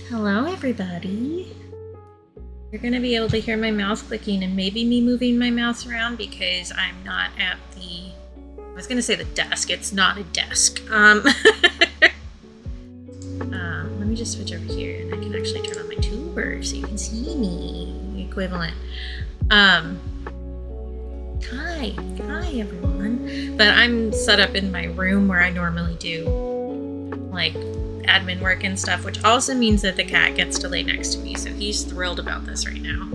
Hello everybody. You're going to be able to hear my mouse clicking and maybe me moving my mouse around because I'm not at the, I was going to say the desk, it's not a desk. Let me just switch over here and I can actually turn on my tuber so you can see me, equivalent. Hi everyone. But I'm set up in my room where I normally do like admin work and stuff, which also means that the cat gets to lay next to me, so he's thrilled about this right now.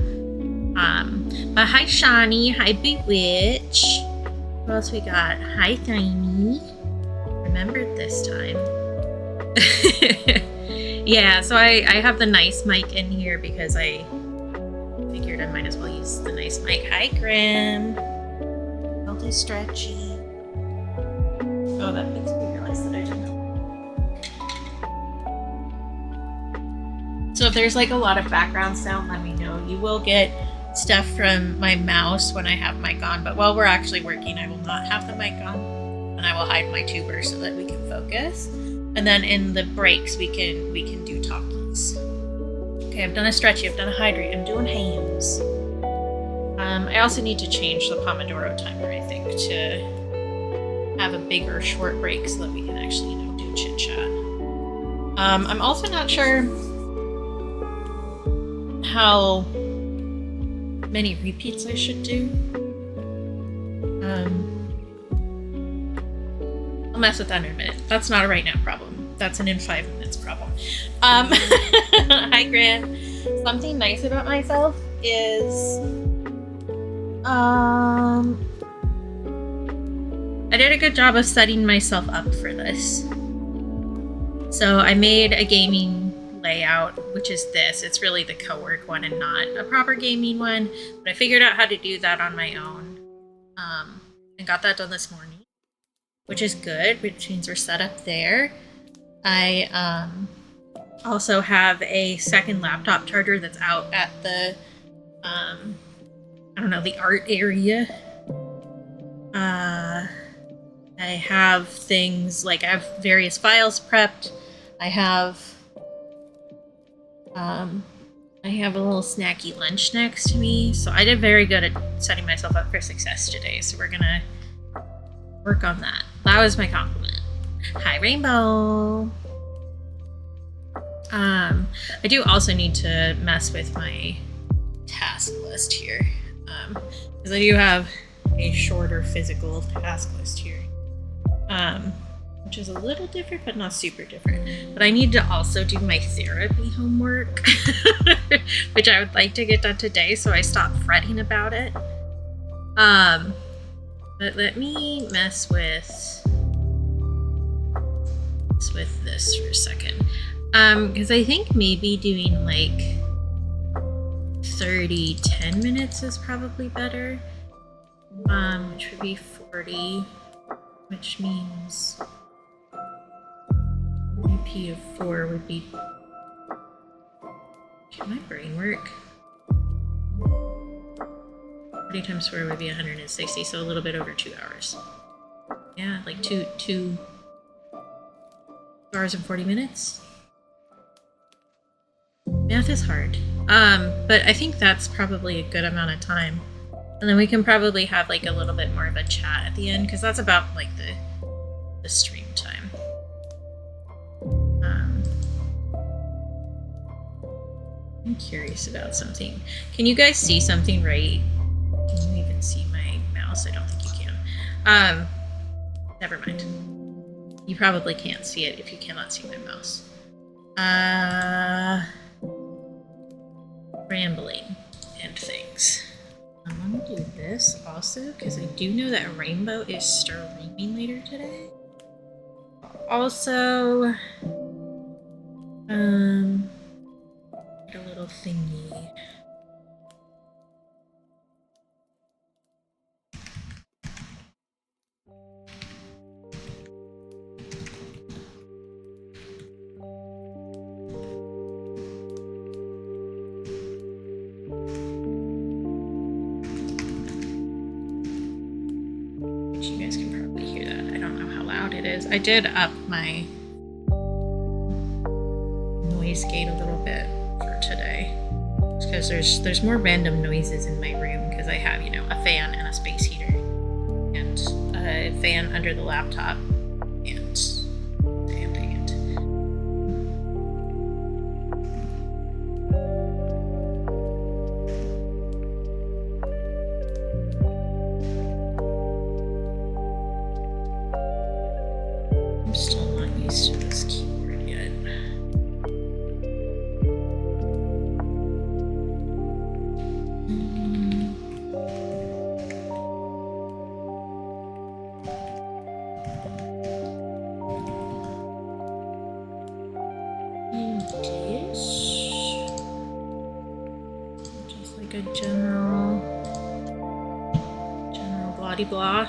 But hi Shawnee, hi Bewitch. What else we got? Hi Tiny. Remembered this time. Yeah, so I have the nice mic in here because I figured I might as well use the nice mic. Hi Grim. Healthy stretchy. Oh, that makes me realize that I didn't know. So if there's like a lot of background sound, let me know. You will get stuff from my mouse when I have mic on, but while we're actually working, I will not have the mic on, and I will hide my tuber so that we can focus. And then in the breaks, we can do talkies. Okay, I've done a stretchy, I've done a hydrate, I'm doing hams. I also need to change the Pomodoro timer, I think, to have a bigger short break so that we can actually, do chit chat. I'm also not sure how many repeats I should do. I'll mess with that in a minute. That's not a right now problem. That's an in 5 minutes problem. Hi Grant. Something nice about myself is I did a good job of setting myself up for this. So I made a gaming layout, which is this. It's really the Cowork one and not a proper gaming one, but I figured out how to do that on my own, and got that done this morning, which is good, which means we're set up there. I also have a second laptop charger that's out at the the art area. I have things like I have various files prepped. I have a little snacky lunch next to me, so I did very good at setting myself up for success today, so we're gonna work on that. That was my compliment. Hi Rainbow. I do also need to mess with my task list here, because I do have a shorter physical task list here, which is a little different, but not super different. But I need to also do my therapy homework, which I would like to get done today, so I stop fretting about it. But let me mess with this for a second, because I think maybe doing like 10 minutes is probably better, which would be 40, which means P of 4 would be. Can my brain work? 40 times 4 would be 160, so a little bit over 2 hours. Yeah, like 2 hours and 40 minutes. Math is hard. But I think that's probably a good amount of time. And then we can probably have like a little bit more of a chat at the end, because that's about like the stream time. I'm curious about something. Can you guys see something right? Can you even see my mouse? I don't think you can. Never mind. You probably can't see it if you cannot see my mouse. Rambling and things. I'm gonna do this also because I do know that Rainbow is streaming later today. Also, get a little thingy. You guys can probably hear that. I don't know how loud it is. I did up my noise gate a little bit. because there's more random noises in my room because I have, you know, a fan and a space heater and a fan under the laptop and ambient. I'm still not used to this keyboard yet. Just like a general blah de blah.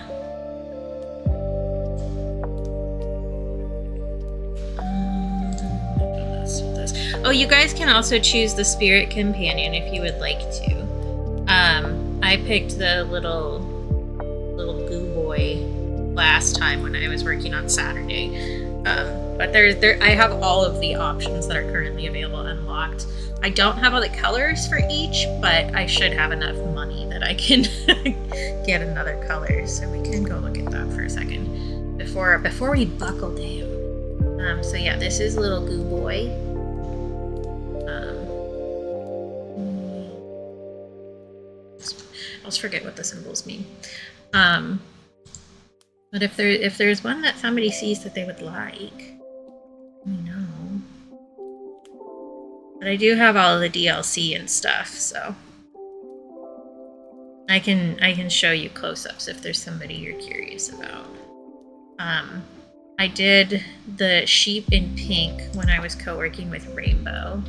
Oh, you guys can also choose the spirit companion if you would like to. I picked the little goo boy last time when I was working on Saturday. But I have all of the options that are currently available unlocked. I don't have all the colors for each, but I should have enough money that I can get another color. So we can go look at that for a second before we buckle down. So yeah, this is little goo boy. I always forget what the symbols mean. But if there's one that somebody sees that they would like, let me know. But I do have all of the DLC and stuff, so I can show you close-ups if there's somebody you're curious about. I did the sheep in pink when I was co-working with Rainbow.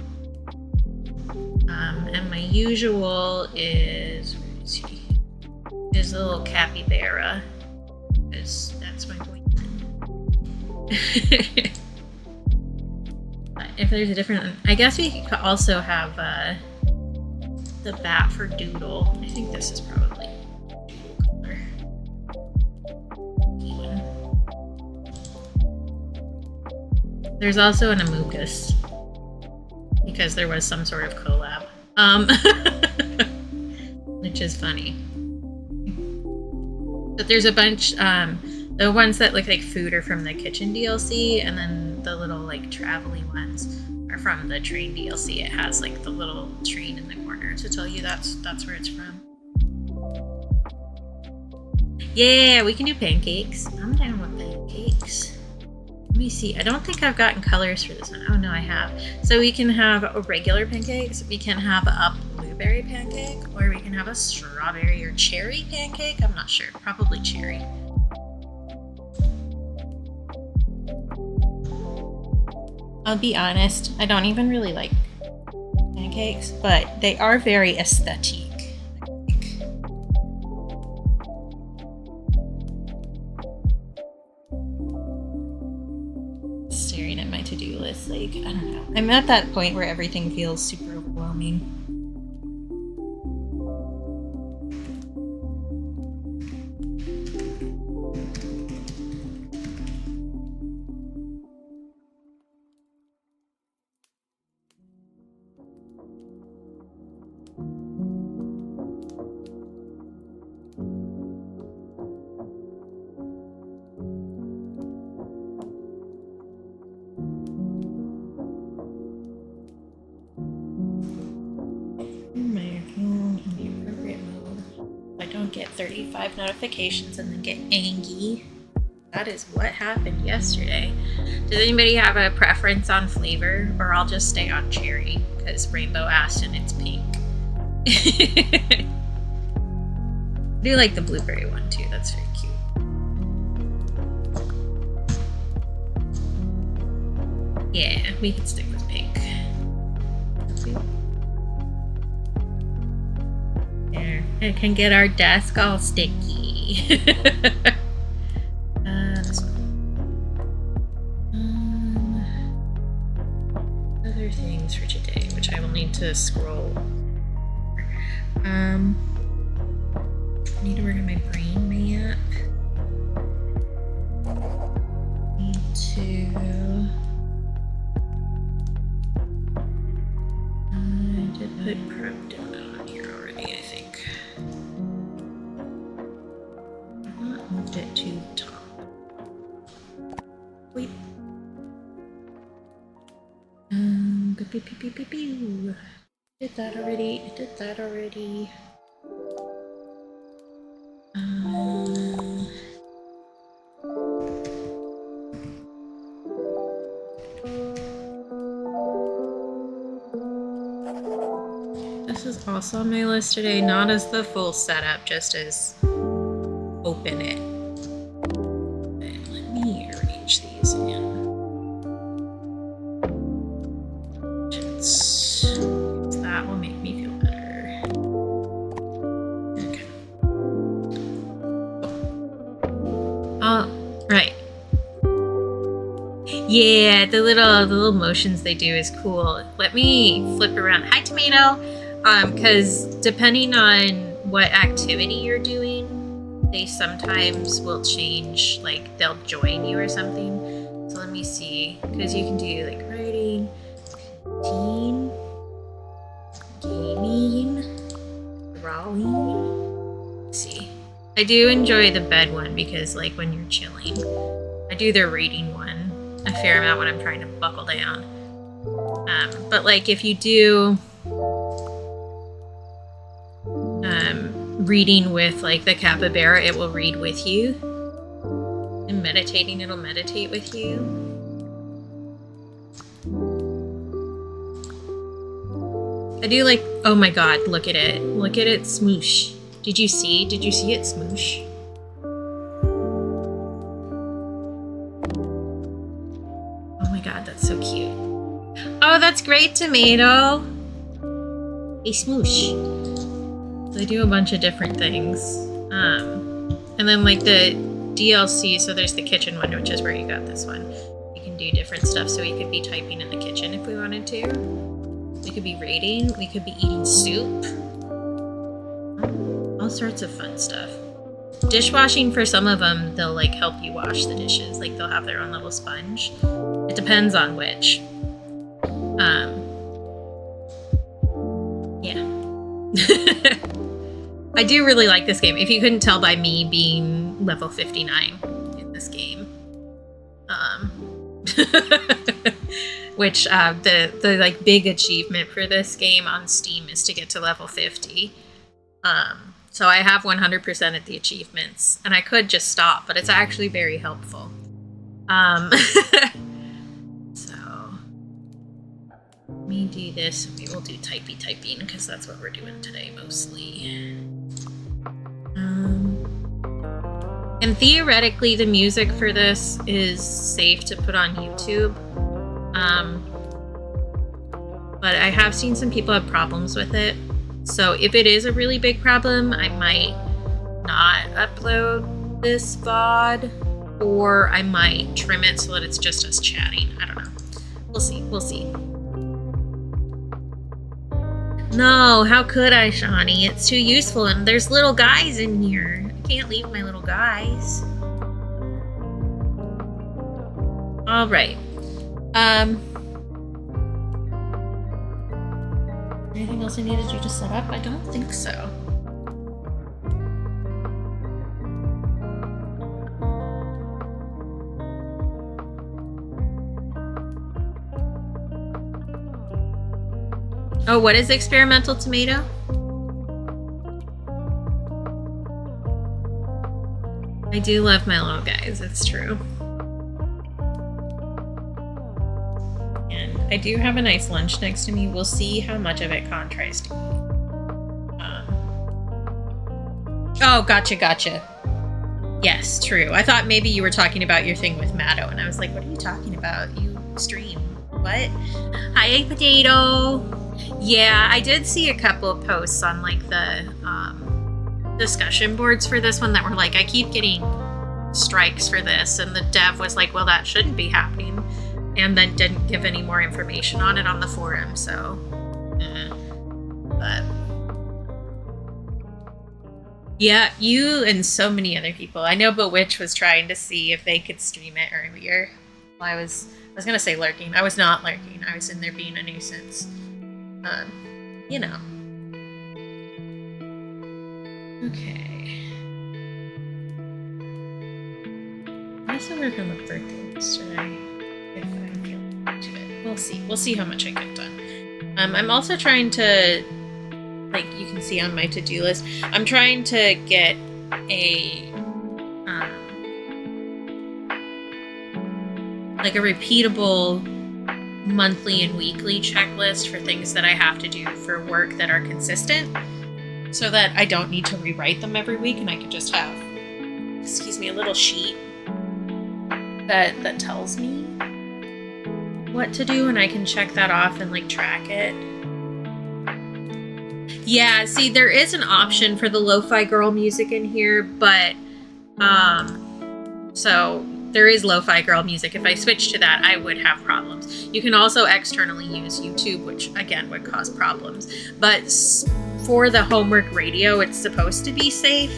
And my usual is, where is he? Is a little capybara. Because that's my boyfriend. If there's a different one, I guess we could also have the bat for Doodle. I think this is probably Doodle color. There's also an Amogus, because there was some sort of collab. Which is funny. But there's a bunch, the ones that look like food are from the kitchen DLC, and then the little like travel-y ones are from the train DLC. It has like the little train in the corner to tell you that's where it's from. Yeah, we can do pancakes. I'm down with pancakes. Let me see. I don't think I've gotten colors for this one. Oh no, I have. So we can have a regular pancakes, we can have a blueberry pancake, or we can have a strawberry or cherry pancake. I'm not sure. Probably cherry. I'll be honest, I don't even really like pancakes, but they are very aesthetic. Staring at my to-do list, like, I don't know. I'm at that point where everything feels super overwhelming. Get 35 notifications and then get angry. That is what happened yesterday. Does anybody have a preference on flavor, or I'll just stay on cherry because Rainbow asked and it's pink. I do like the blueberry one too. That's very cute. Yeah, we can stick with pink. There, it can get our desk all sticky. This one. Other things for today, which I will need to scroll. I need to work on my brain map. Need to. I did put prep pew, pew, pew, pew, pew. Did that already. I did that already. This is also on my list today, not as the full setup, just as open it. Okay, let me arrange these in. That will make me feel better. Okay. Oh, right. Yeah, the little motions they do is cool. Let me flip around. Hi, Tomato. Because depending on what activity you're doing, they sometimes will change, like they'll join you or something. So let me see, because you can do like writing, teen, gaming, drawing. Let's see. I do enjoy the bed one because like when you're chilling. I do the reading one a fair amount when I'm trying to buckle down. But like if you do reading with like the capybara, it will read with you. And meditating, it'll meditate with you. I do like, oh my god, look at it. Look at it smoosh. Did you see it smoosh? Oh my god, that's so cute. Oh, that's great, Tomato. Hey, smoosh. They do a bunch of different things. And then like the DLC, so there's the kitchen one, which is where you got this one. You can do different stuff, so we could be typing in the kitchen if we wanted to. We could be reading, we could be eating soup. All sorts of fun stuff. Dishwashing, for some of them, they'll like help you wash the dishes. Like they'll have their own little sponge. It depends on which. Yeah. I do really like this game. If you couldn't tell by me being level 59 in this game. Which the like big achievement for this game on Steam is to get to level 50. So I have 100% of the achievements, and I could just stop, but it's actually very helpful. So let me do this. We will do typing because that's what we're doing today mostly. And theoretically, the music for this is safe to put on YouTube. But I have seen some people have problems with it. So if it is a really big problem, I might not upload this VOD, or I might trim it so that it's just us chatting. I don't know. We'll see. We'll see. No, how could I, Shawnee? It's too useful, and there's little guys in here. I can't leave my little guys. All right. Anything else I needed you to set up? I don't think so. Oh, what is experimental tomato? I do love my little guys, it's true. And I do have a nice lunch next to me. We'll see how much of it Con tries to eat. Oh, gotcha. Yes, true. I thought maybe you were talking about your thing with Matto, and I was like, what are you talking about? You stream. What? Hi, potato. Yeah, I did see a couple of posts on like the discussion boards for this one that were like, I keep getting strikes for this, and the dev was like, well, that shouldn't be happening, and then didn't give any more information on it on the forum, so but yeah, you and so many other people. I know Bewitch was trying to see if they could stream it earlier. Well, I was gonna say lurking. I was not lurking. I was in there being a nuisance. You know. Okay. I also work on the birthday list today. If I feel to it. We'll see. We'll see how much I get done. I'm also trying to, like you can see on my to-do list, I'm trying to get a like a repeatable monthly and weekly checklist for things that I have to do for work that are consistent, so that I don't need to rewrite them every week, and I can just have, a little sheet that tells me what to do, and I can check that off and like track it. Yeah, see, there is an option for the lo-fi girl music in here, but so there is lo-fi girl music. If I switch to that, I would have problems. You can also externally use YouTube, which again would cause problems. But for the homework radio, it's supposed to be safe.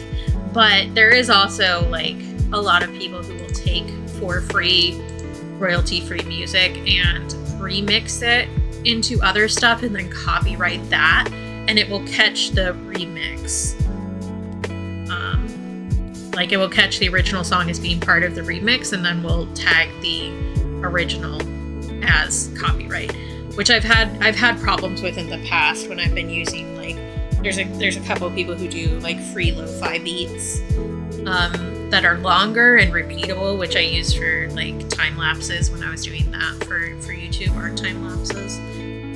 But there is also like a lot of people who will take for free, royalty-free music and remix it into other stuff and then copyright that, and it will catch the remix. Like it will catch the original song as being part of the remix, and then we'll tag the original as copyright, which I've had problems with in the past when I've been using, like, there's a couple of people who do like free lo-fi beats that are longer and repeatable, which I use for like time lapses when I was doing that for YouTube, art time lapses,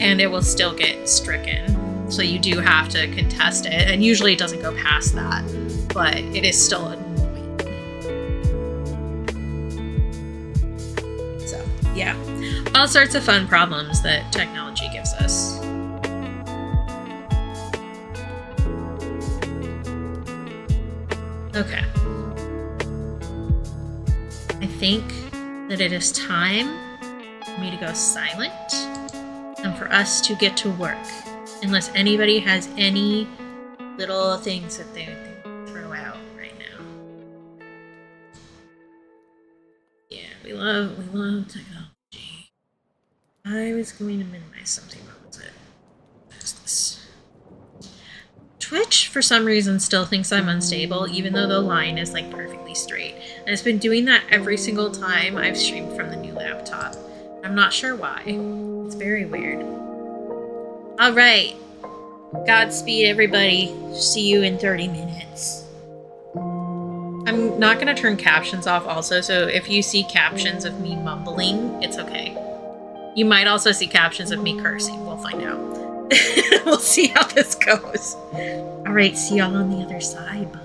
and it will still get stricken. So you do have to contest it, and usually it doesn't go past that, but it is still annoying. So yeah, all sorts of fun problems that technology gives us. Okay. I think that it is time for me to go silent and for us to get to work. Unless anybody has any little things that they throw out right now. Yeah, we love technology. I was going to minimize something. What was it? What is this? Twitch, for some reason, still thinks I'm unstable, even though the line is like perfectly straight. And it's been doing that every single time I've streamed from the new laptop. I'm not sure why. It's very weird. All right. Godspeed, everybody. See you in 30 minutes. I'm not going to turn captions off also, so if you see captions of me mumbling, it's okay. You might also see captions of me cursing. We'll find out. We'll see how this goes. All right, see y'all on the other side. Bye.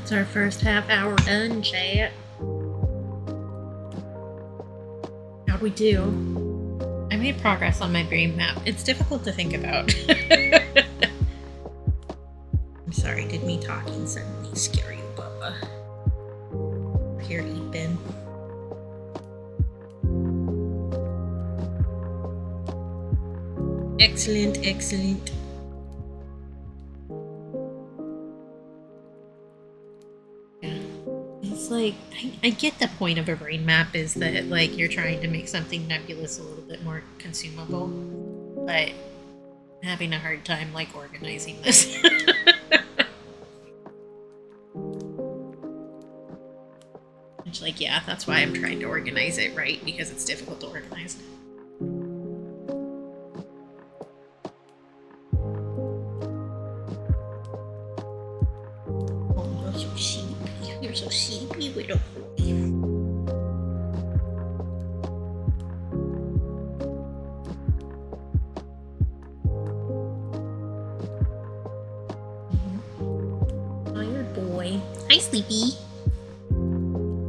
That's our first half hour done, chat. How'd we do? I made progress on my brain map. It's difficult to think about. I'm sorry, did me talking suddenly scare you, Bubba? We're here to eat, Ben. Excellent, excellent. Like I get the point of a brain map is that like you're trying to make something nebulous a little bit more consumable, but I'm having a hard time like organizing this. It's like, yeah, that's why I'm trying to organize it right, because it's difficult to organize. Oh, you're so sheepy. You're so sleepy, little boy. Tired boy. Hi, Sleepy.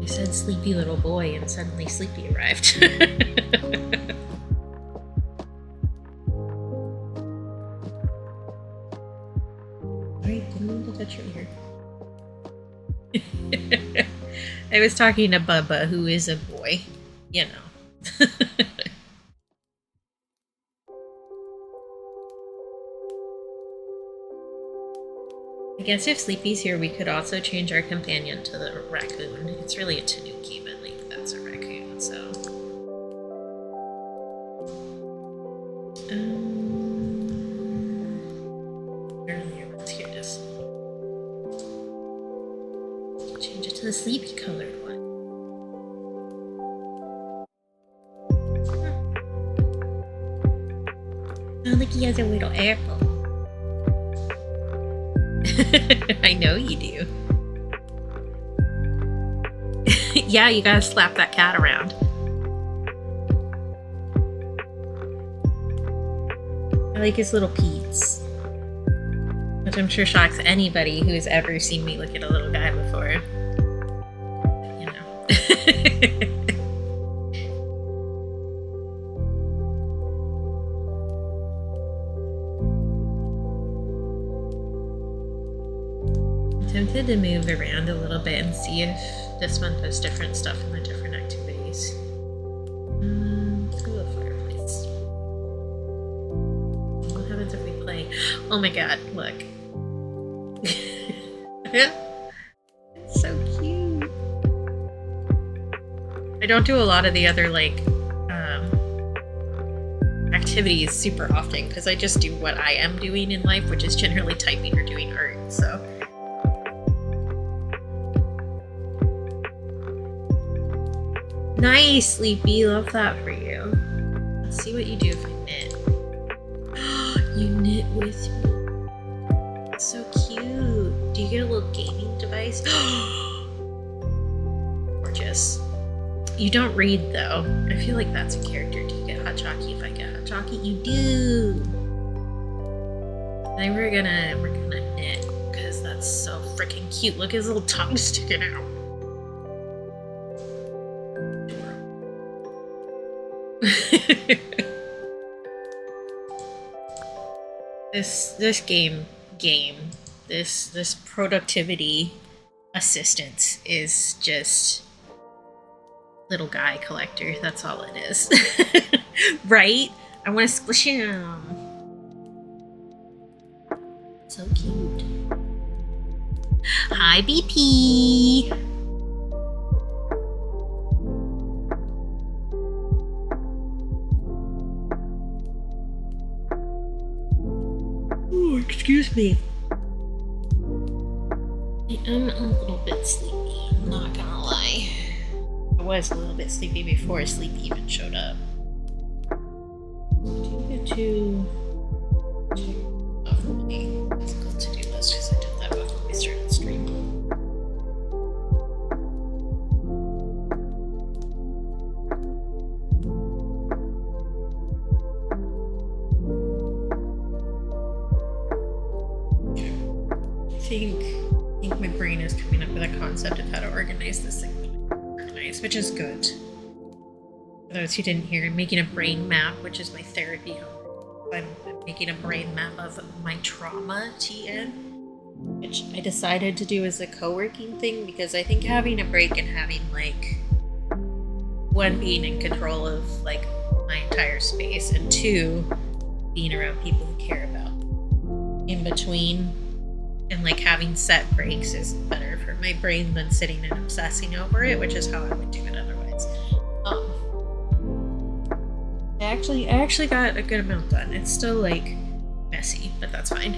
I said sleepy little boy, and suddenly Sleepy arrived. Alright, didn't mean to touch your ear. I was talking to Bubba, who is a boy, you know. I guess if Sleepy's here, we could also change our companion to the raccoon. It's really a tanuki, but like that's a raccoon, so. Earlier, let's hear this. Change it to the sleepy colored one. Sounds like he has a little apple. I know you do. Yeah, you gotta slap that cat around. I like his little peats. Which I'm sure shocks anybody who's ever seen me look at a little guy before. You know. I'm tempted to move around a little bit and see if this one does different stuff in the different activities. Let's go to the fireplace. What happens if we play? Oh my god, look. It's so cute. I don't do a lot of the other like activities super often because I just do what I am doing in life, which is generally typing or doing art. So nice, Sleepy. Love that for you. Let's see what you do if you knit. You knit with me. So cute. Do you get a little gaming device? Gorgeous. You don't read though. I feel like that's a character. Do you get hot chocolate if I get hot chocolate? You do. I think we're gonna knit because that's so freaking cute. Look at his little tongue sticking out. This productivity assistance is just little guy collector. That's all it is. Right? I want to squish him. So cute. Hi, BP. Ooh, excuse me. I'm a little bit sleepy, I'm not gonna lie. I was a little bit sleepy before Sleepy even showed up. Do you get to check off my physical to-do list because I did that before we started streaming. I think my brain is coming up with a concept of how to organize this thing, which is good. For those who didn't hear, I'm making a brain map, which is my therapy homework. I'm making a brain map of my trauma TN, which I decided to do as a co-working thing because I think having a break and having like one, being in control of like my entire space, and two, being around people who care about in between. And like having set breaks is better for my brain than sitting and obsessing over it, which is how I would do it otherwise. I actually got a good amount done. It's still like messy, but that's fine.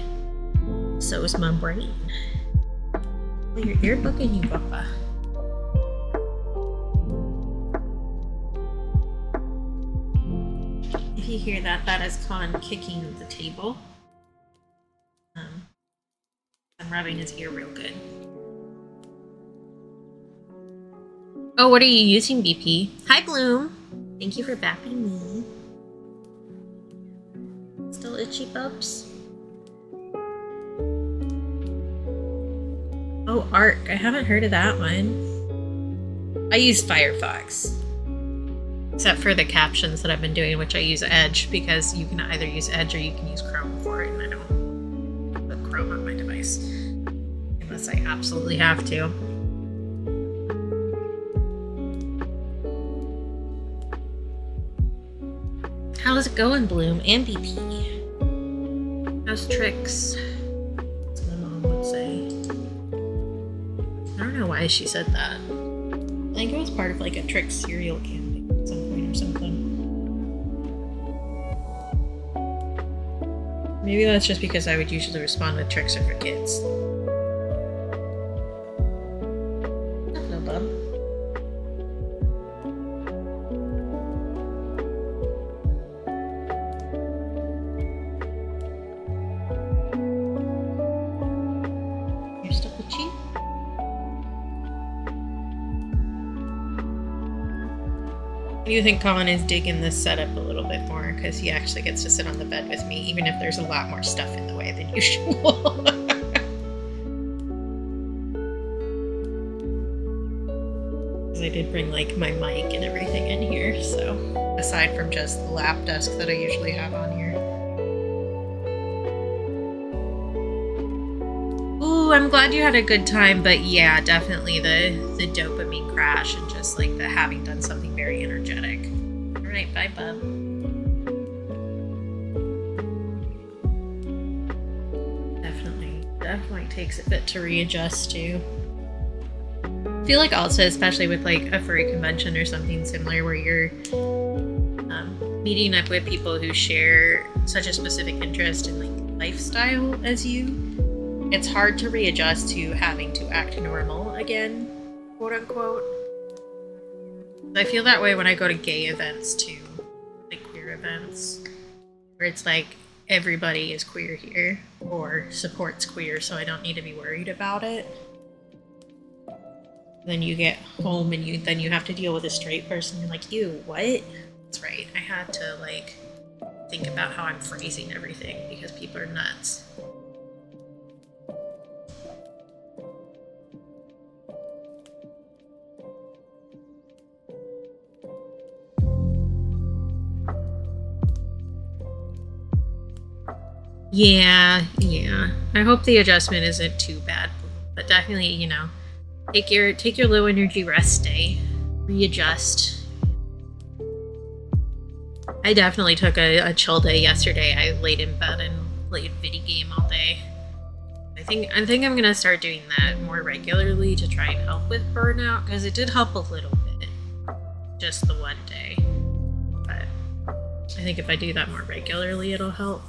So is my brain. Well, your earbook and you, Papa. If you hear that, that is Con kicking the table. I'm rubbing his ear real good. Oh, what are you using, BP? Hi, Bloom. Thank you for bapping me. Still itchy bubs? Oh, Arc. I haven't heard of that one. I use Firefox. Except for the captions that I've been doing, which I use Edge, because you can either use Edge or you can use Chrome for it, and I don't put Chrome on my device. Unless I absolutely have to. How's it going, Bloom and BP? How's Tricks? That's what my mom would say. I don't know why she said that. I think it was part of like a Tricks cereal campaign at some point or something. Maybe that's just because I would usually respond with Tricks are for kids. Hello, bub. You think Colin is digging this setup a little bit more because he actually gets to sit on the bed with me, even if there's a lot more stuff in the way than usual. I did bring like my mic and everything in here, so aside from just the lap desk that I usually have on here. Ooh, I'm glad you had a good time, but yeah, definitely the dopamine crash and just like the having done something very energetic. All right, bye, bub. Definitely takes a bit to readjust to. I feel like also, especially with like a furry convention or something similar where you're meeting up with people who share such a specific interest in like lifestyle as you, it's hard to readjust to having to act normal again, quote unquote. I feel that way when I go to gay events too, like queer events, where it's like everybody is queer here or supports queer, so I don't need to be worried about it. Then you get home and you have to deal with a straight person. You're like, you, what? That's right. I had to like think about how I'm phrasing everything because people are nuts. Yeah. I hope the adjustment isn't too bad, but definitely, you know, take your low energy rest day, readjust. I definitely took a chill day yesterday. I laid in bed and played video game all day. I think I'm gonna start doing that more regularly to try and help with burnout, because it did help a little bit, just the one day. But I think if I do that more regularly, it'll help.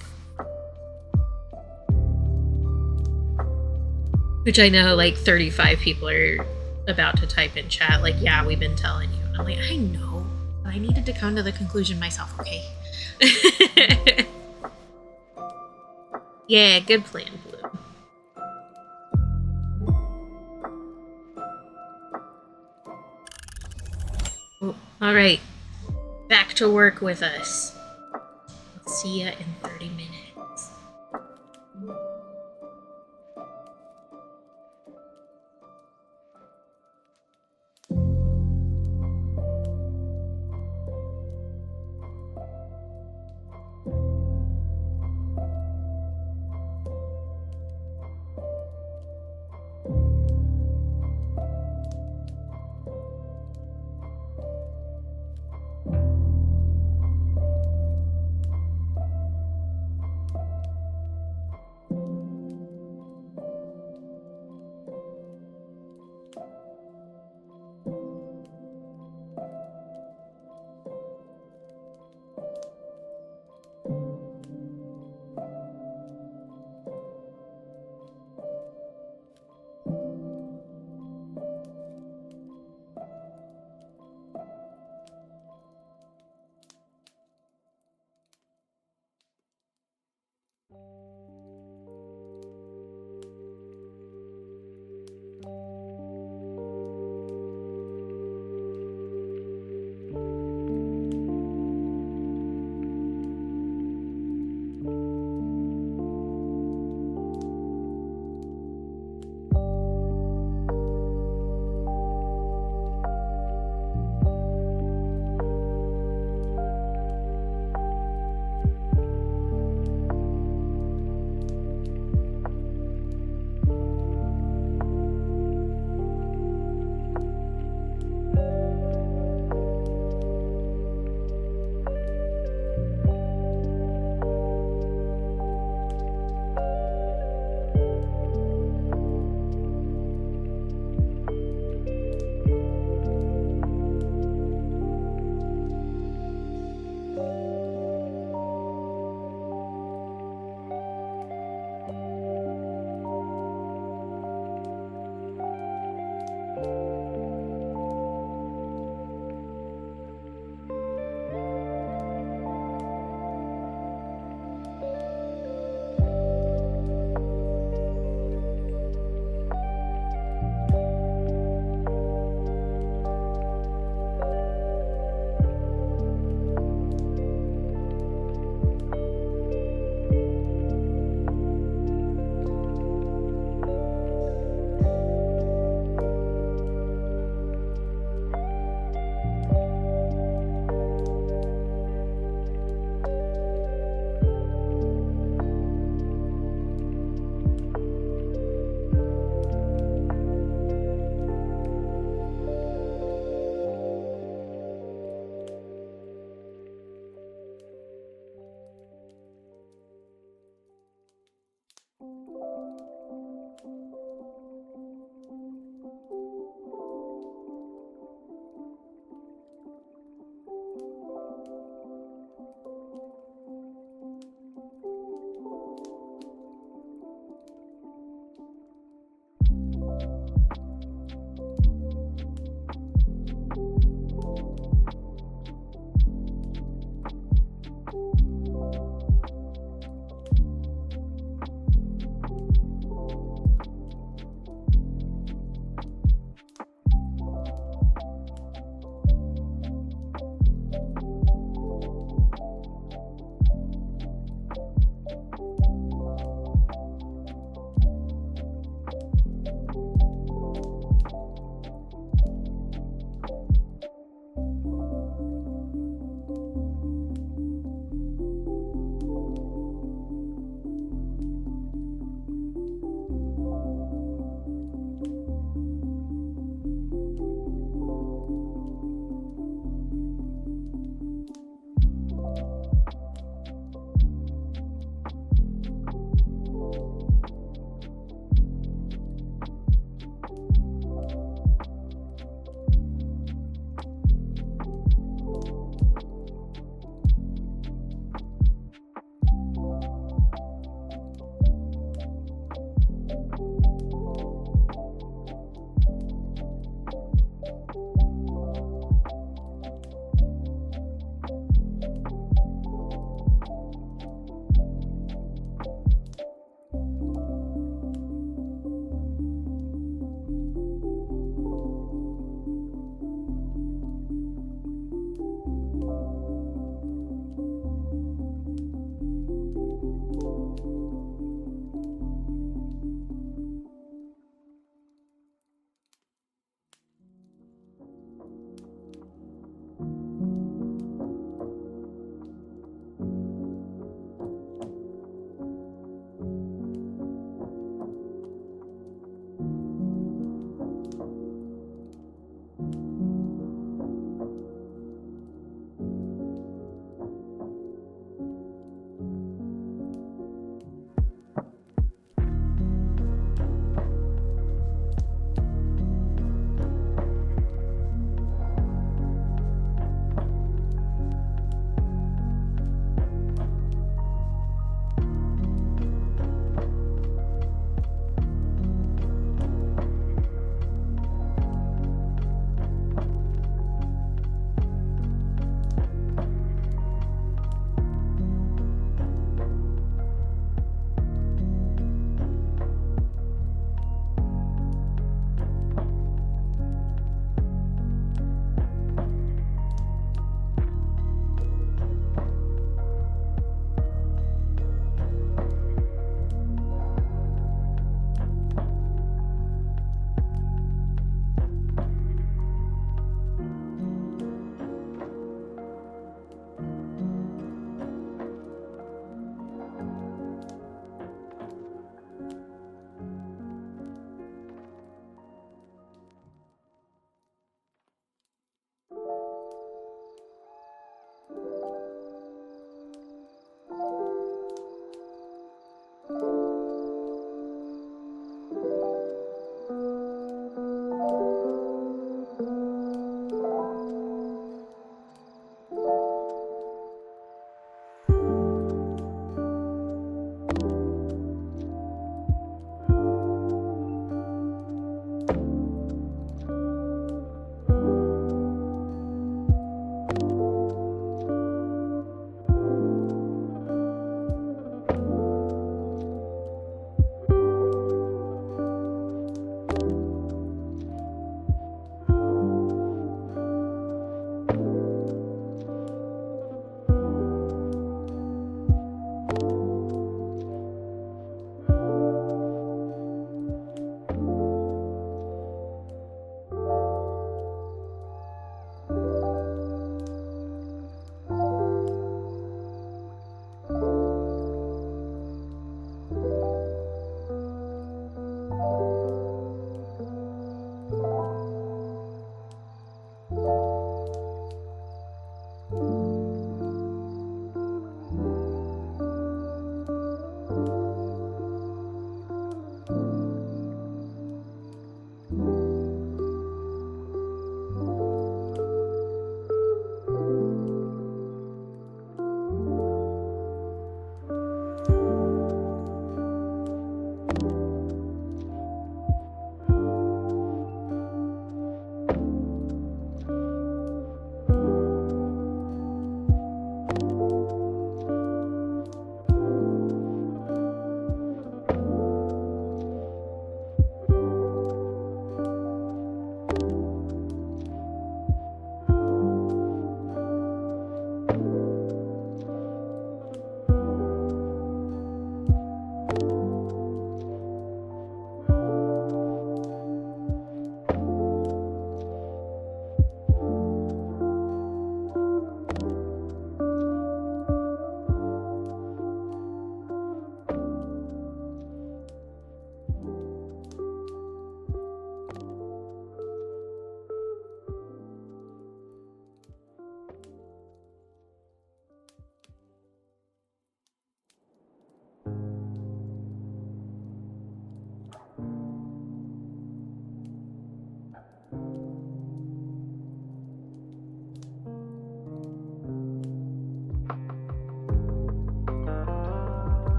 Which I know like 35 people are about to type in chat, like, yeah, we've been telling you. And I'm like, I know, but I needed to come to the conclusion myself, okay? Yeah, good plan, Blue. Oh, all right, back to work with us. See ya in 30 minutes.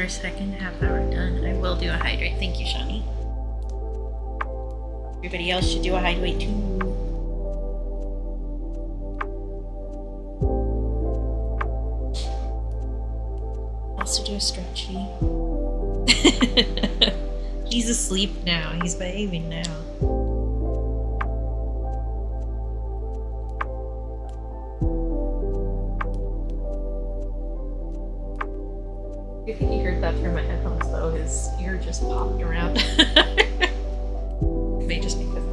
our second half hour done. I will do a hydrate. Thank you, Shani. Everybody else should do a hydrate too. Also do a stretchy. He's asleep now. He's behaving now. I think you heard that through my headphones though. His ear just popped around. It may just be because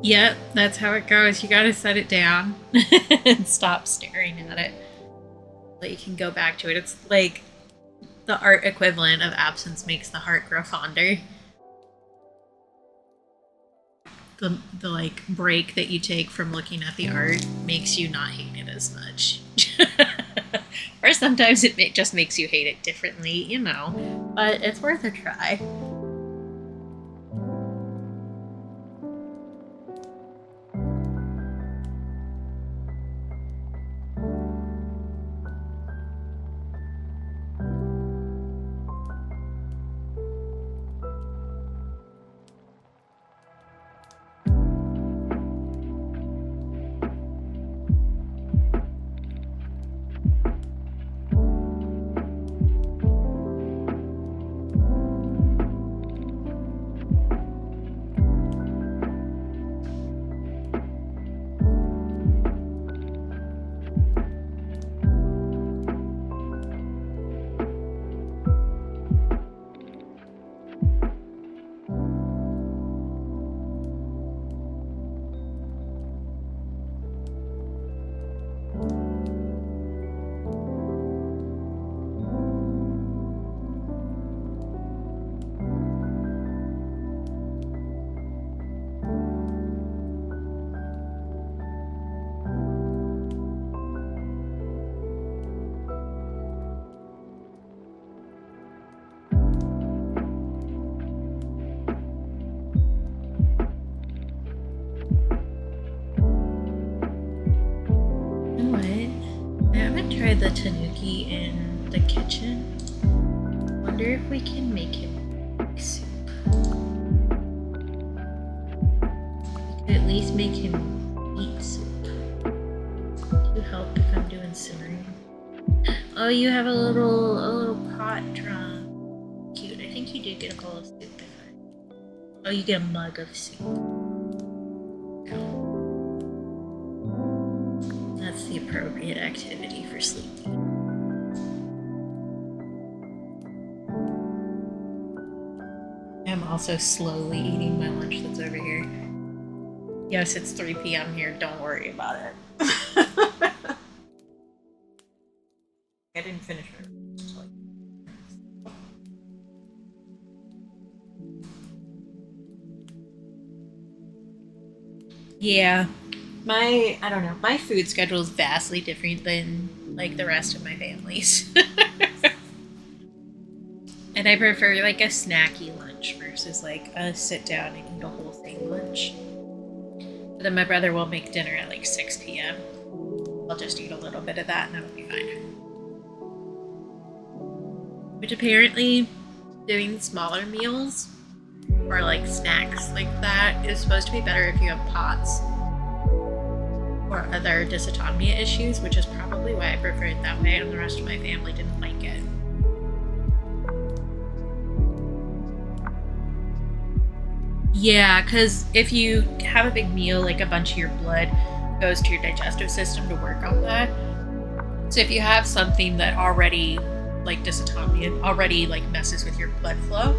Yep, that's how it goes. You gotta set it down and stop staring at it. But you can go back to it. It's like the art equivalent of absence makes the heart grow fonder. The like break that you take from looking at the art makes you not hate it as much. Or sometimes it just makes you hate it differently, you know. But it's worth a try. Tried the tanuki in the kitchen. Wonder if we can make him make soup. We could at least make him eat soup. To help if I'm doing simmering. Oh, you have a little pot drum. Cute. I think you did get a bowl of soup. Oh, you get a mug of soup. That's the appropriate activity for sleeping. I'm also slowly eating my lunch that's over here. Yes, it's 3 p.m. here. Don't worry about it. I didn't finish it. Yeah. I don't know, my food schedule is vastly different than like the rest of my family's. And I prefer like a snacky lunch versus like a sit down and eat a whole thing lunch. But then my brother will make dinner at like 6 p.m. I'll just eat a little bit of that and that'll be fine. Which apparently doing smaller meals or like snacks like that is supposed to be better if you have POTS or other dysautonomia issues, which is probably why I prefer it that way, and the rest of my family didn't like it. Yeah, because if you have a big meal, like a bunch of your blood goes to your digestive system to work on that. So if you have something that already, like dysautonomia, already like messes with your blood flow,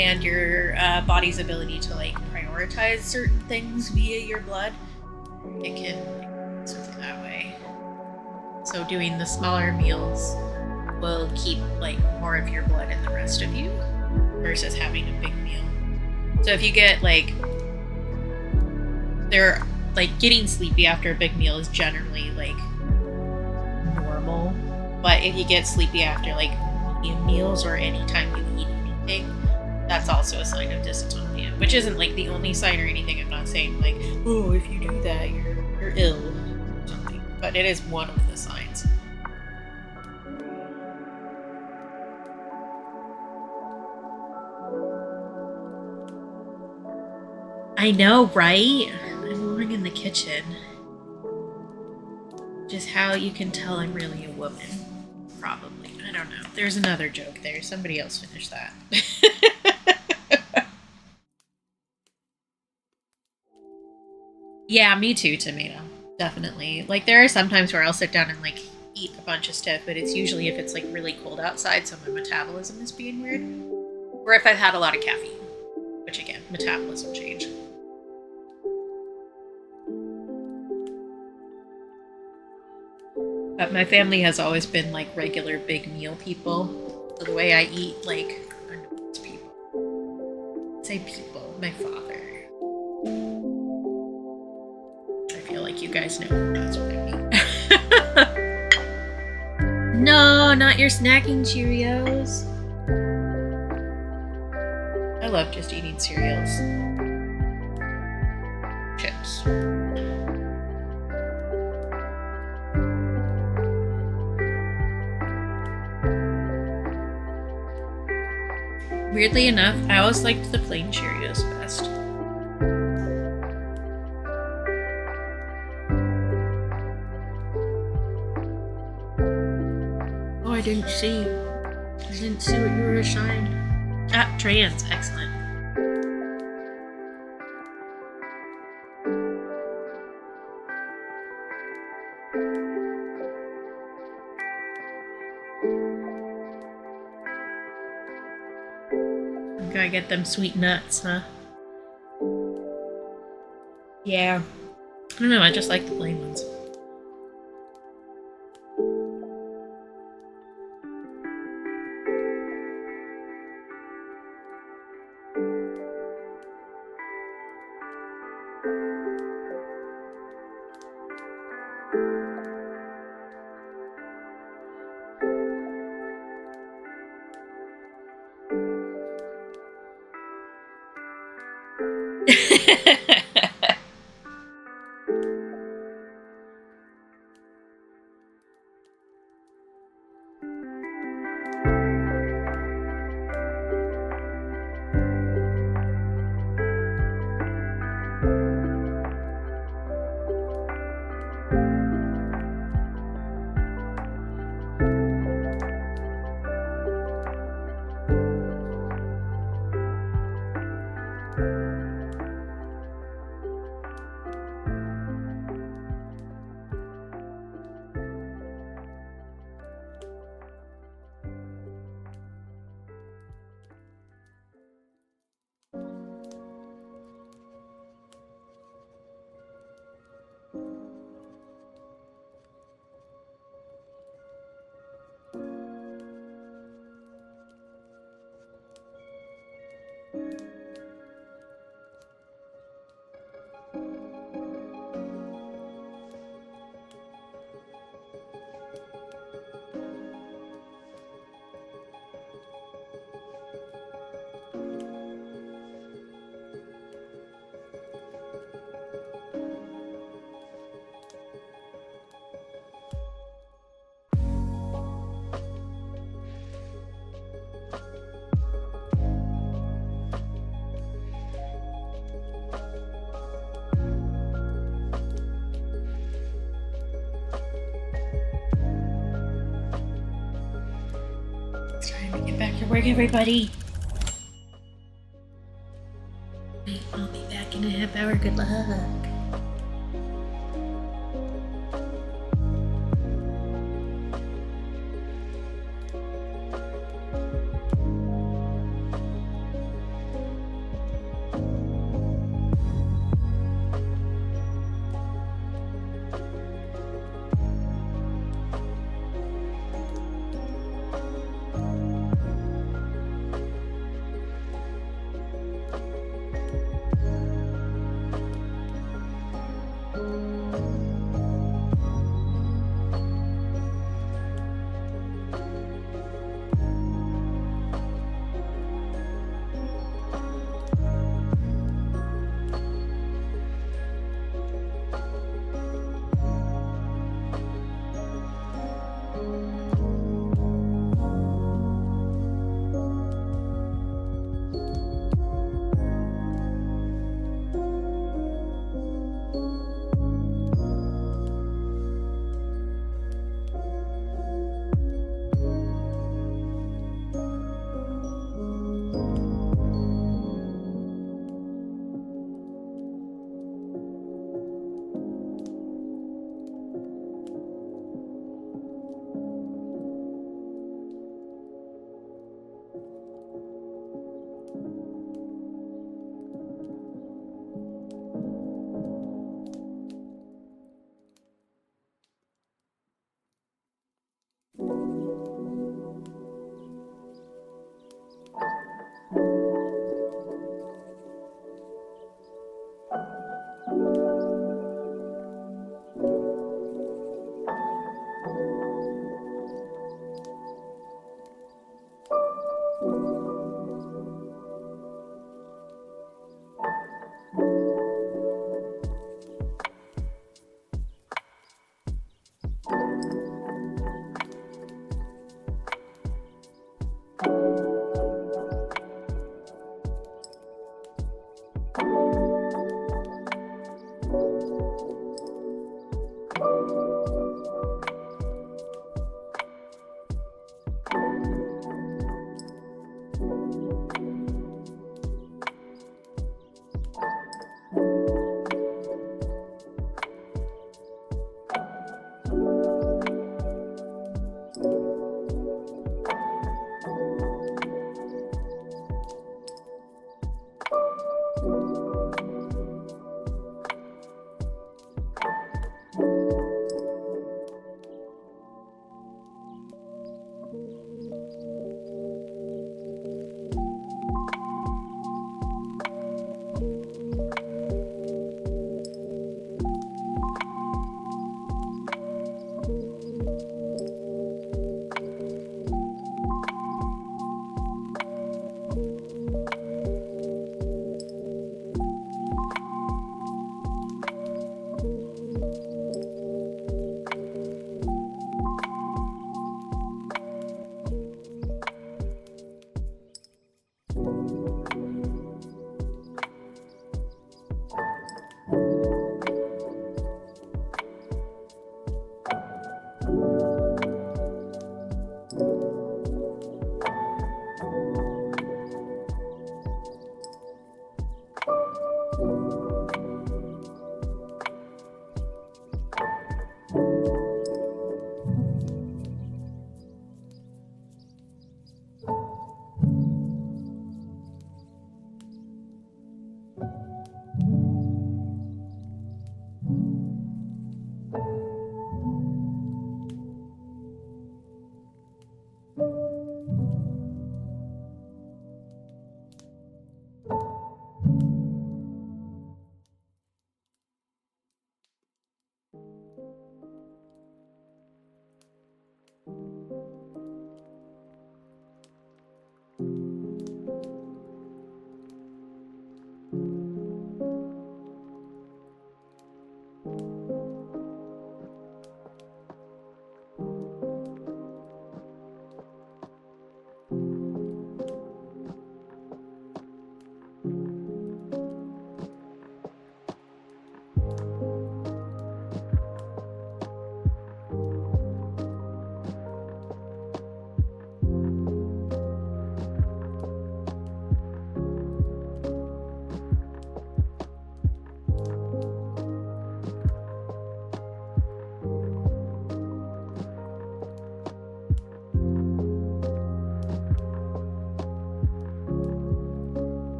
and your body's ability to like prioritize certain things via your blood, it can mess with you that way. So doing the smaller meals will keep like more of your blood in the rest of you versus having a big meal. So if you get like getting sleepy after a big meal is generally like normal, but if you get sleepy after like medium meals or anytime you eat anything, that's also a sign of dysautonomia, which isn't like the only sign or anything. I'm not saying like, oh, if you do that you're ill or something, but it is one of the signs. I know, right? I'm living in the kitchen. Just how you can tell I'm really a woman. Probably. I don't know. There's another joke there. Somebody else finish that. Yeah, me too, tomato. Definitely. Like, there are some times where I'll sit down and, like, eat a bunch of stuff, but it's usually if it's, like, really cold outside, so my metabolism is being weird. Or if I've had a lot of caffeine. Which, again, metabolism change. But my family has always been like regular big meal people. So the way I eat, like, I know it's people. Say people, my father. I feel like you guys know that's what I mean. No, not your snacking Cheerios. I love just eating cereals. Chips. Weirdly enough, I always liked the plain Cheerios best. Oh, I didn't see what you were assigned. Ah, trans, excellent. Gotta get them sweet nuts, huh? Yeah. I don't know, I just like the plain ones. Back to work, everybody. I'll be back in a half hour. Good luck.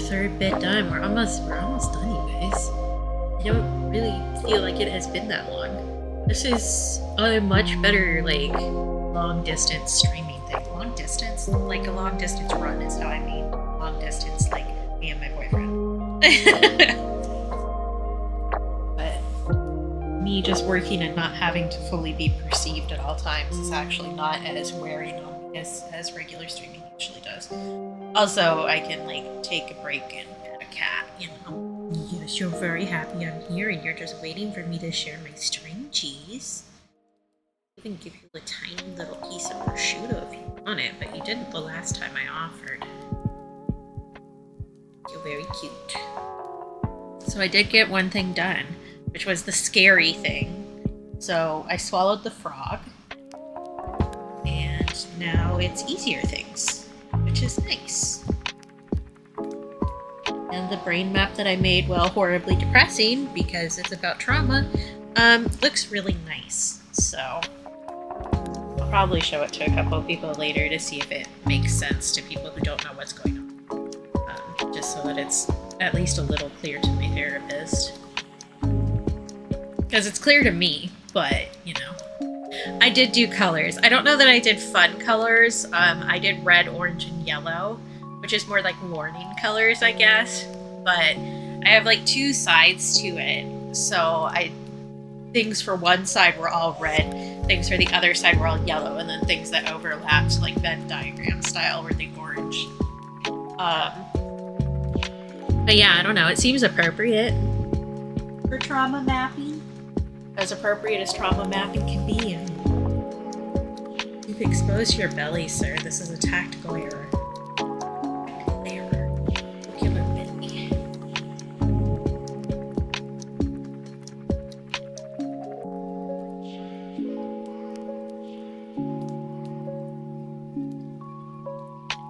Third bit done. We're almost done, you guys. I don't really feel like it has been that long. This is a much better, like, long distance streaming thing. Long distance? Like a long distance run is how I mean. Long distance, like me and my boyfriend. But me just working and not having to fully be perceived at all times is actually not as wearing on me as regular streaming usually does. Also, I can, like, take a break and pet a cat, you know. Yes, you're very happy I'm here and you're just waiting for me to share my string cheese. I can give you a tiny little piece of prosciutto if you want it, but you didn't the last time I offered. You're very cute. So I did get one thing done, which was the scary thing. So I swallowed the frog, and now it's easier things, which is nice. And the brain map that I made, well, horribly depressing because it's about trauma, looks really nice. So I'll probably show it to a couple of people later to see if it makes sense to people who don't know what's going on. Just so that it's at least a little clear to my therapist. Because it's clear to me, but, you know. I did do colors. I don't know that I did fun colors. I did red, orange, and yellow, which is more like warning colors, I guess. But I have like two sides to it. So things for one side were all red, things for the other side were all yellow, and then things that overlapped, like Venn diagram style, were the orange. But yeah, I don't know. It seems appropriate for trauma mapping. As appropriate as trauma mapping can be. You've exposed your belly, sir. This is a tactical error. Tactical error. Killer belly.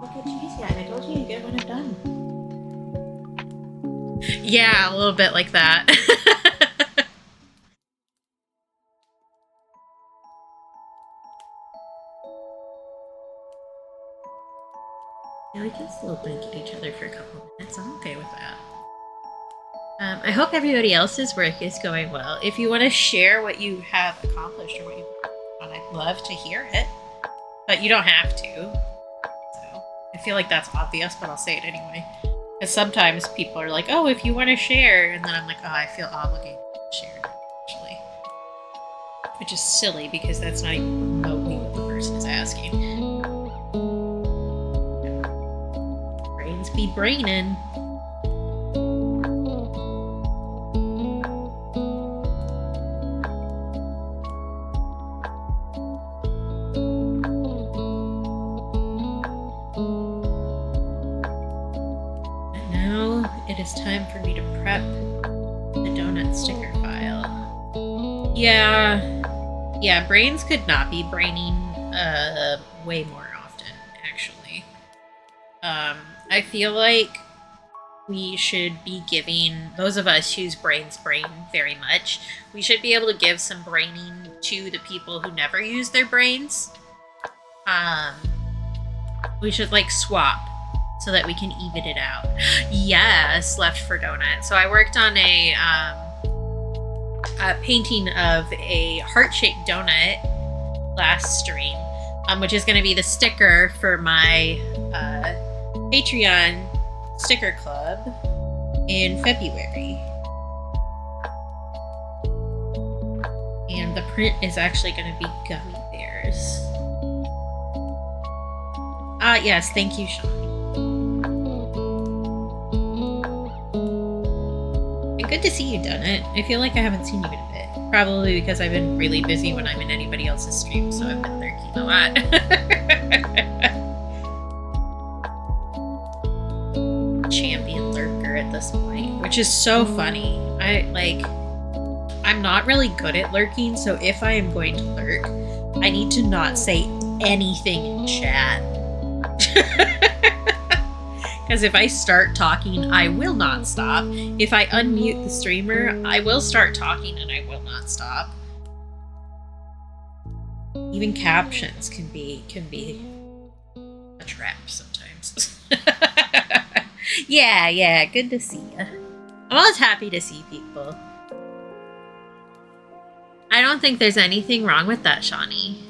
Look at cheese yet. I told you to get when I'm done. Yeah, a little bit like that. Yeah, we can still blanket each other for a couple of minutes. I'm okay with that. I hope everybody else's work is going well. If you want to share what you have accomplished or what you've done, I'd love to hear it. But you don't have to. So I feel like that's obvious, but I'll say it anyway. Because sometimes people are like, oh, if you want to share, and then I'm like, oh, I feel obligated to share it, actually. Which is silly, because that's not even remotely what the person is asking. Brains be braining. It is time for me to prep the donut sticker file. Yeah, brains could not be braining way more often, actually. I feel like we should be giving, those of us whose brains brain very much, we should be able to give some braining to the people who never use their brains. Um, we should like swap so that we can even it out. Yes, left for donut. So I worked on a painting of a heart-shaped donut last stream, which is going to be the sticker for my Patreon sticker club in February. And the print is actually going to be gummy bears. Yes, thank you, Sean. And good to see you, Donut. I feel like I haven't seen you in a bit. Probably because I've been really busy when I'm in anybody else's stream, so I've been lurking a lot. Champion lurker at this point, which is so funny. I'm not really good at lurking, so if I am going to lurk, I need to not say anything in chat. Because if I start talking, I will not stop. If I unmute the streamer, I will start talking and I will not stop. Even captions can be a trap sometimes. Yeah, good to see you. I'm always happy to see people. I don't think there's anything wrong with that, Shawnee.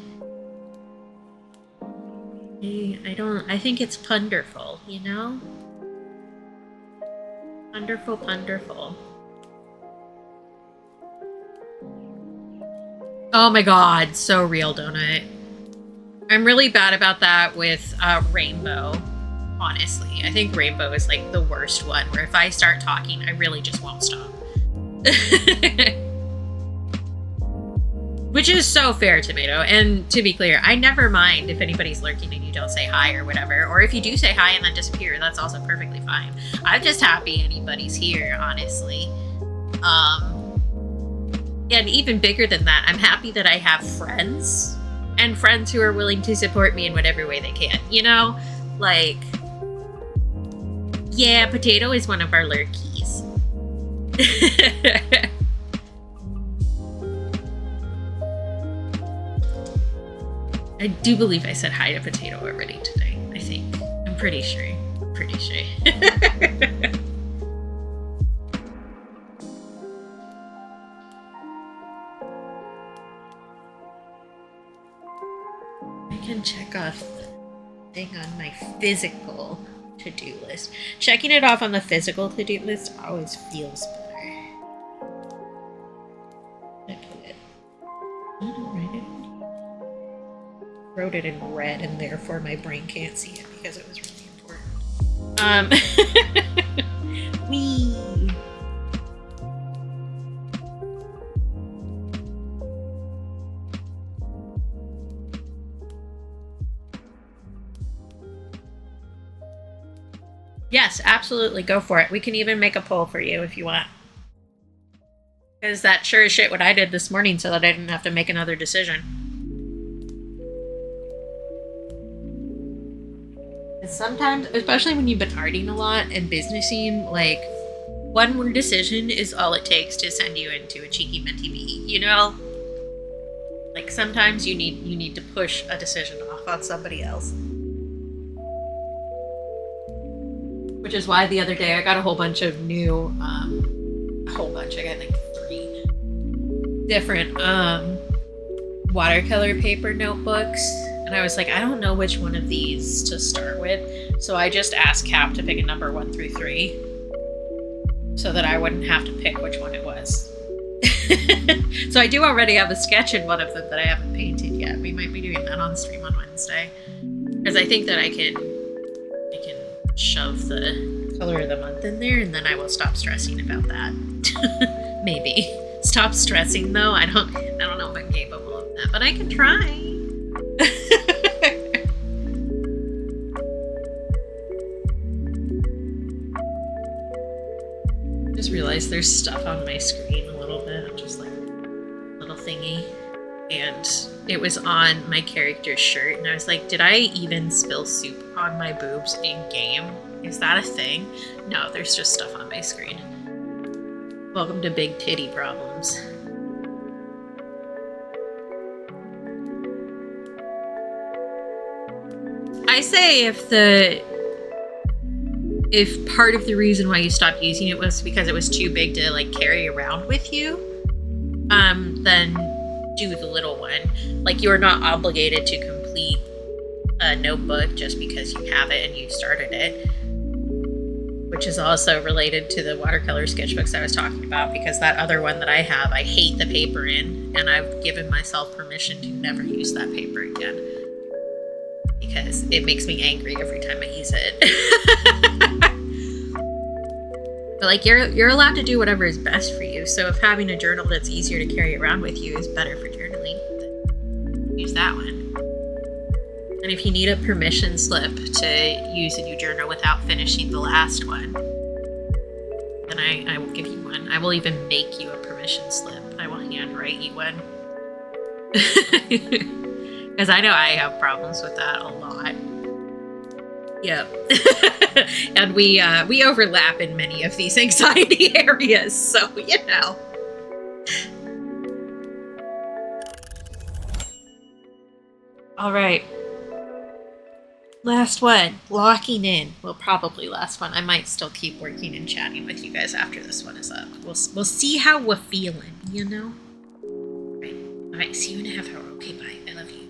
I think it's punderful, you know? Punderful. Oh my god, so real, Donut. I'm really bad about that with Rainbow, honestly. I think Rainbow is like the worst one, where if I start talking, I really just won't stop. Which is so fair, Tomato. And to be clear, I never mind if anybody's lurking and you don't say hi or whatever. Or if you do say hi and then disappear, that's also perfectly fine. I'm just happy anybody's here, honestly. And even bigger than that, I'm happy that I have friends. And friends who are willing to support me in whatever way they can. You know? Like, yeah, Potato is one of our lurkies. I do believe I said hi to Potato already today, I think. I'm pretty sure. I can check off the thing on my physical to-do list. Checking it off on the physical to-do list always feels better. I don't write it. Wrote it in red and therefore my brain can't see it because it was really important. Wee. Yes, absolutely, go for it. We can even make a poll for you if you want. Because that sure as shit what I did this morning so that I didn't have to make another decision. Sometimes, especially when you've been arting a lot and businessing, like, one word decision is all it takes to send you into a cheeky minty bee, you know? Like, sometimes you need to push a decision off on somebody else. Which is why the other day I got a whole bunch of new, I got like 3 different, watercolor paper notebooks. And I was like, I don't know which one of these to start with. So I just asked Cap to pick a number 1 through 3 so that I wouldn't have to pick which one it was. So I do already have a sketch in one of them that I haven't painted yet. We might be doing that on stream on Wednesday. Because I think that I can shove the color of the month in there and then I will stop stressing about that. Maybe. Stop stressing though. I don't know if I'm capable of that, but I can try. Just realized there's stuff on my screen a little bit, just like a little thingy, and it was on my character's shirt, and I was like, did I even spill soup on my boobs in game? Is that a thing? No, there's just stuff on my screen. Welcome to big titty problems. I say if part of the reason why you stopped using it was because it was too big to like carry around with you, then do the little one. Like, you're not obligated to complete a notebook just because you have it and you started it, which is also related to the watercolor sketchbooks I was talking about, because that other one that I have, I hate the paper in, and I've given myself permission to never use that paper again because it makes me angry every time I use it. But like, you're allowed to do whatever is best for you. So if having a journal that's easier to carry around with you is better for journaling, then use that one. And if you need a permission slip to use a new journal without finishing the last one, then I will give you one. I will even make you a permission slip. I will handwrite you one. Because I know I have problems with that a lot. Yep. And we overlap in many of these anxiety areas, so you know. All right. Last one, locking in. Well, probably last one. I might still keep working and chatting with you guys after this one is up. We'll see how we're feeling, you know? All right, see you in a half hour. Okay, bye. I love you.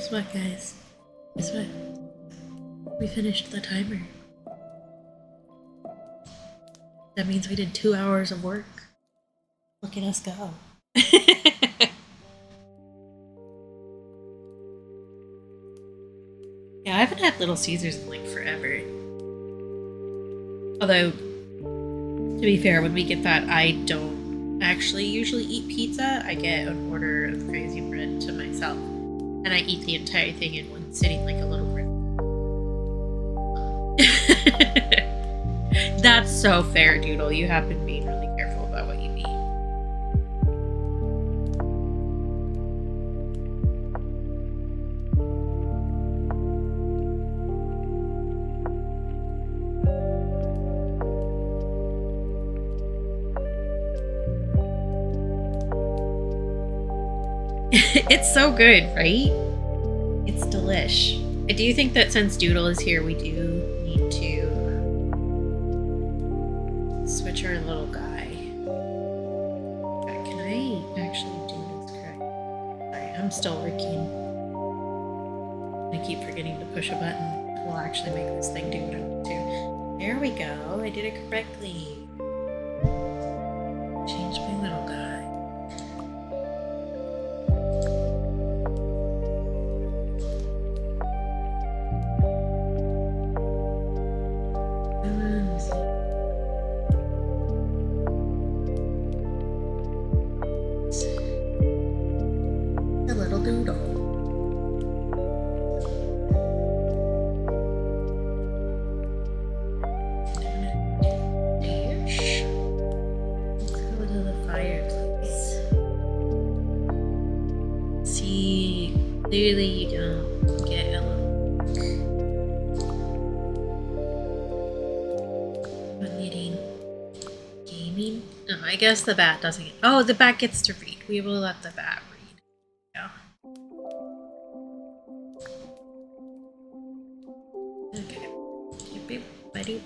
Guess what, guys? Guess what? We finished the timer. That means we did 2 hours of work. Look at us go. Yeah, I haven't had Little Caesars in like forever. Although, to be fair, when we get that, I don't actually usually eat pizza. I get an order of crazy bread to myself. And I eat the entire thing in one sitting like a little grip. That's so fair, Doodle. You have been being really careful about what you eat. It's so good, right? It's delish. I do think that since Doodle is here, we do need to switch our little guy. Can I actually do this correct? Sorry, I'm still working. I keep forgetting to push a button that will actually make this thing do what I want to. There we go. I did it correctly. Change my little guy. Clearly you don't get a look. I'm needing gaming. No, I guess the bat doesn't get. Oh, the bat gets to read. We will let the bat read. Yeah. Okay. Buddy.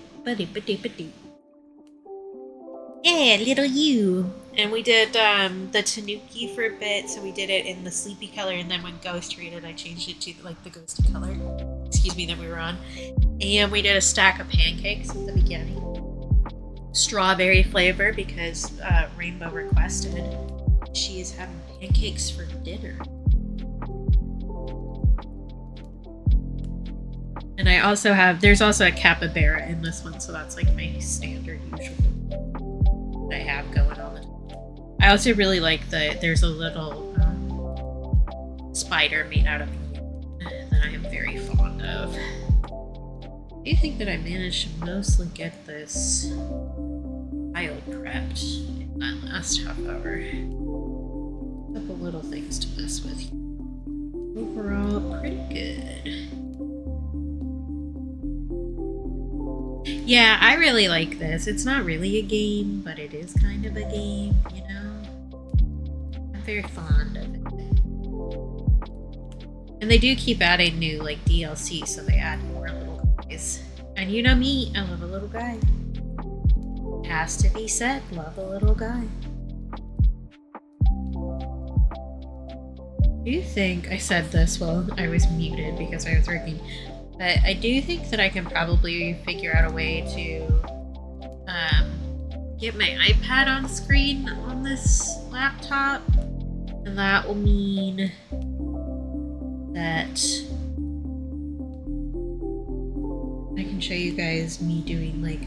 Yeah, little you. And we did the Tanuki for a bit, so we did it in the sleepy color, and then when Ghost read it, I changed it to like the ghosty color. Excuse me, that we were on. And we did a stack of pancakes at the beginning. Strawberry flavor because Rainbow requested. She is having pancakes for dinner. And I also have, there's also a capybara in this one, so that's like my standard usual I have going on. I also really like there's a little spider made out of meat that I am very fond of. I do think that I managed to mostly get this pile prepped in that last half hour. A couple little things to mess with here. Overall, pretty good. Yeah, I really like this. It's not really a game, but it is kind of a game, you know? I'm very fond of it. And they do keep adding new, like, DLC, so they add more little guys. And you know me, I love a little guy. It has to be said, love a little guy. I do think I said this while I was muted because I was working. But I do think that I can probably figure out a way to get my iPad on screen on this laptop. And that will mean that I can show you guys me doing like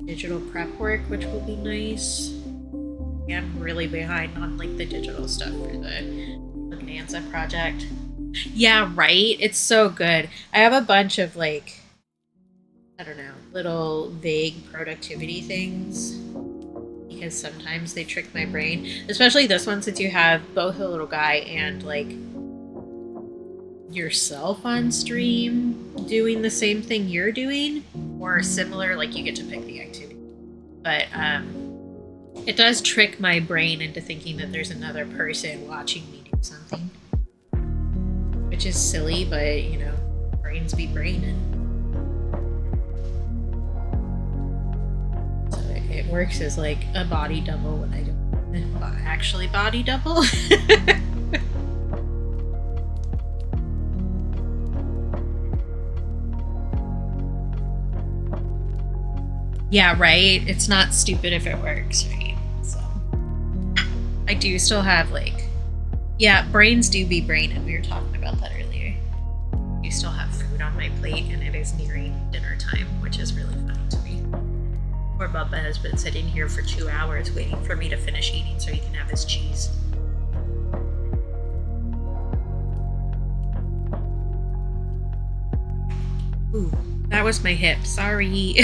digital prep work, which will be nice. Yeah, I'm really behind on like the digital stuff for the Bonanza project. Yeah, right? It's so good. I have a bunch of, like, I don't know, little vague productivity things. Because sometimes they trick my brain. Especially this one, since you have both a little guy and, like, yourself on stream doing the same thing you're doing. Or similar, like, you get to pick the activity. But, it does trick my brain into thinking that there's another person watching me do something. Which is silly, but, you know, brains be braining. So it works as like a body double when I don't actually body double. Yeah, right? It's not stupid if it works, right? So I do still have like, yeah, brains do be braining. We were talking about that earlier. I do still have food on my plate and it is nearing dinner time, which is really funny to me. Poor Bubba has been sitting here for 2 hours waiting for me to finish eating so he can have his cheese. Ooh, that was my hip. Sorry.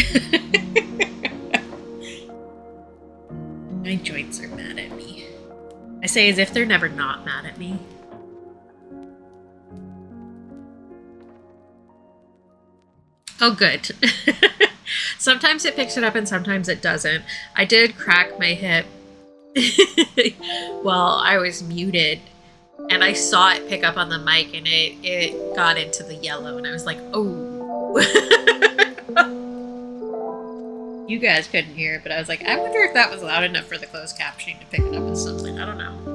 My joints are mad at me. I say as if they're never not mad at me. Oh, good. Sometimes it picks it up and sometimes it doesn't. I did crack my hip while I was muted. And I saw it pick up on the mic and it got into the yellow. And I was like, oh. You guys couldn't hear it, but I was like, I wonder if that was loud enough for the closed captioning to pick it up as something. I don't know.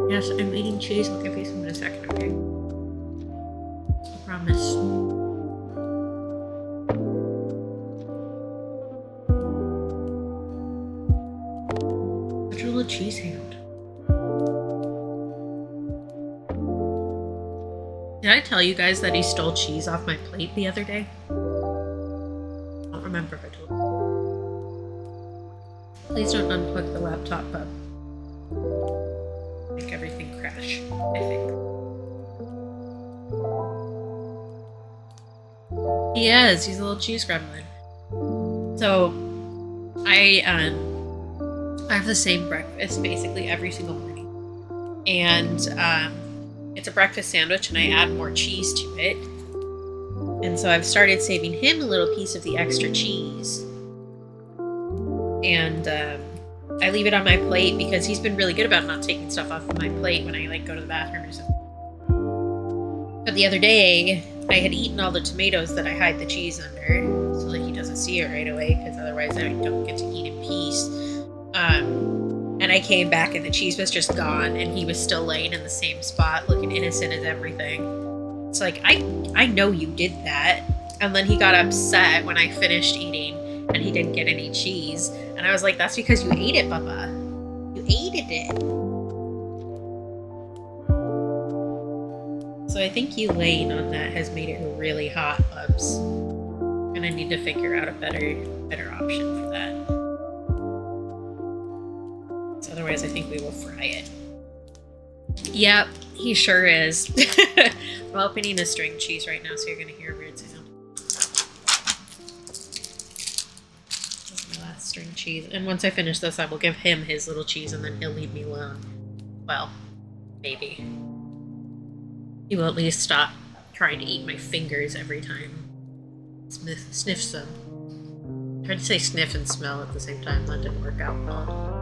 Yes, I'm eating cheese. I'll give you some in a second, okay? I promise. Such a little cheese hand. Did I tell you guys that he stole cheese off my plate the other day? I don't remember if I told you. Please don't unplug the laptop, bub. Make everything crash, I think. He is. He's a little cheese gremlin. So, I have the same breakfast basically every single morning. And it's a breakfast sandwich and I add more cheese to it. And so I've started saving him a little piece of the extra cheese. And I leave it on my plate because he's been really good about not taking stuff off of my plate when I like go to the bathroom or something. But the other day, I had eaten all the tomatoes that I hide the cheese under so that he doesn't see it right away because otherwise I don't get to eat in peace. And I came back and the cheese was just gone and he was still laying in the same spot looking innocent as everything. It's like, I know you did that. And then he got upset when I finished eating and he didn't get any cheese. And I was like, that's because you ate it, Bubba. You ate it. So I think you laying on that has made it really hot, Bubs. And I need to figure out a better option for that. So otherwise I think we will fry it. Yep, he sure is. I'm opening a string cheese right now, so you're gonna hear a weird sound. That's my last string cheese. And once I finish this, I will give him his little cheese and then he'll leave me alone. Well, maybe. He will at least stop trying to eat my fingers every time. Sniff some. I tried to say sniff and smell at the same time. That didn't work out well.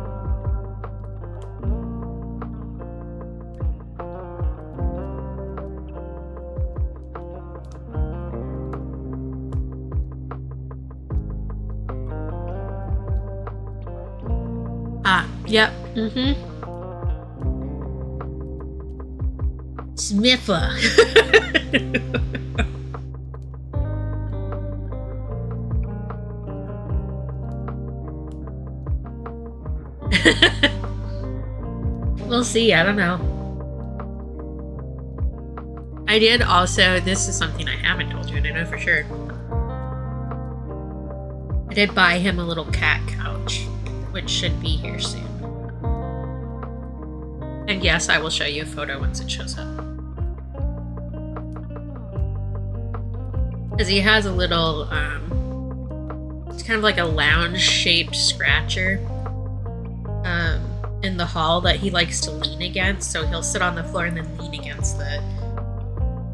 Yep. Sniffer. We'll see. I don't know. I did also, this is something I haven't told you and I know for sure. I did buy him a little cat couch, which should be here soon. And yes, I will show you a photo once it shows up. Because he has a little, it's kind of like a lounge-shaped scratcher in the hall that he likes to lean against. So he'll sit on the floor and then lean against the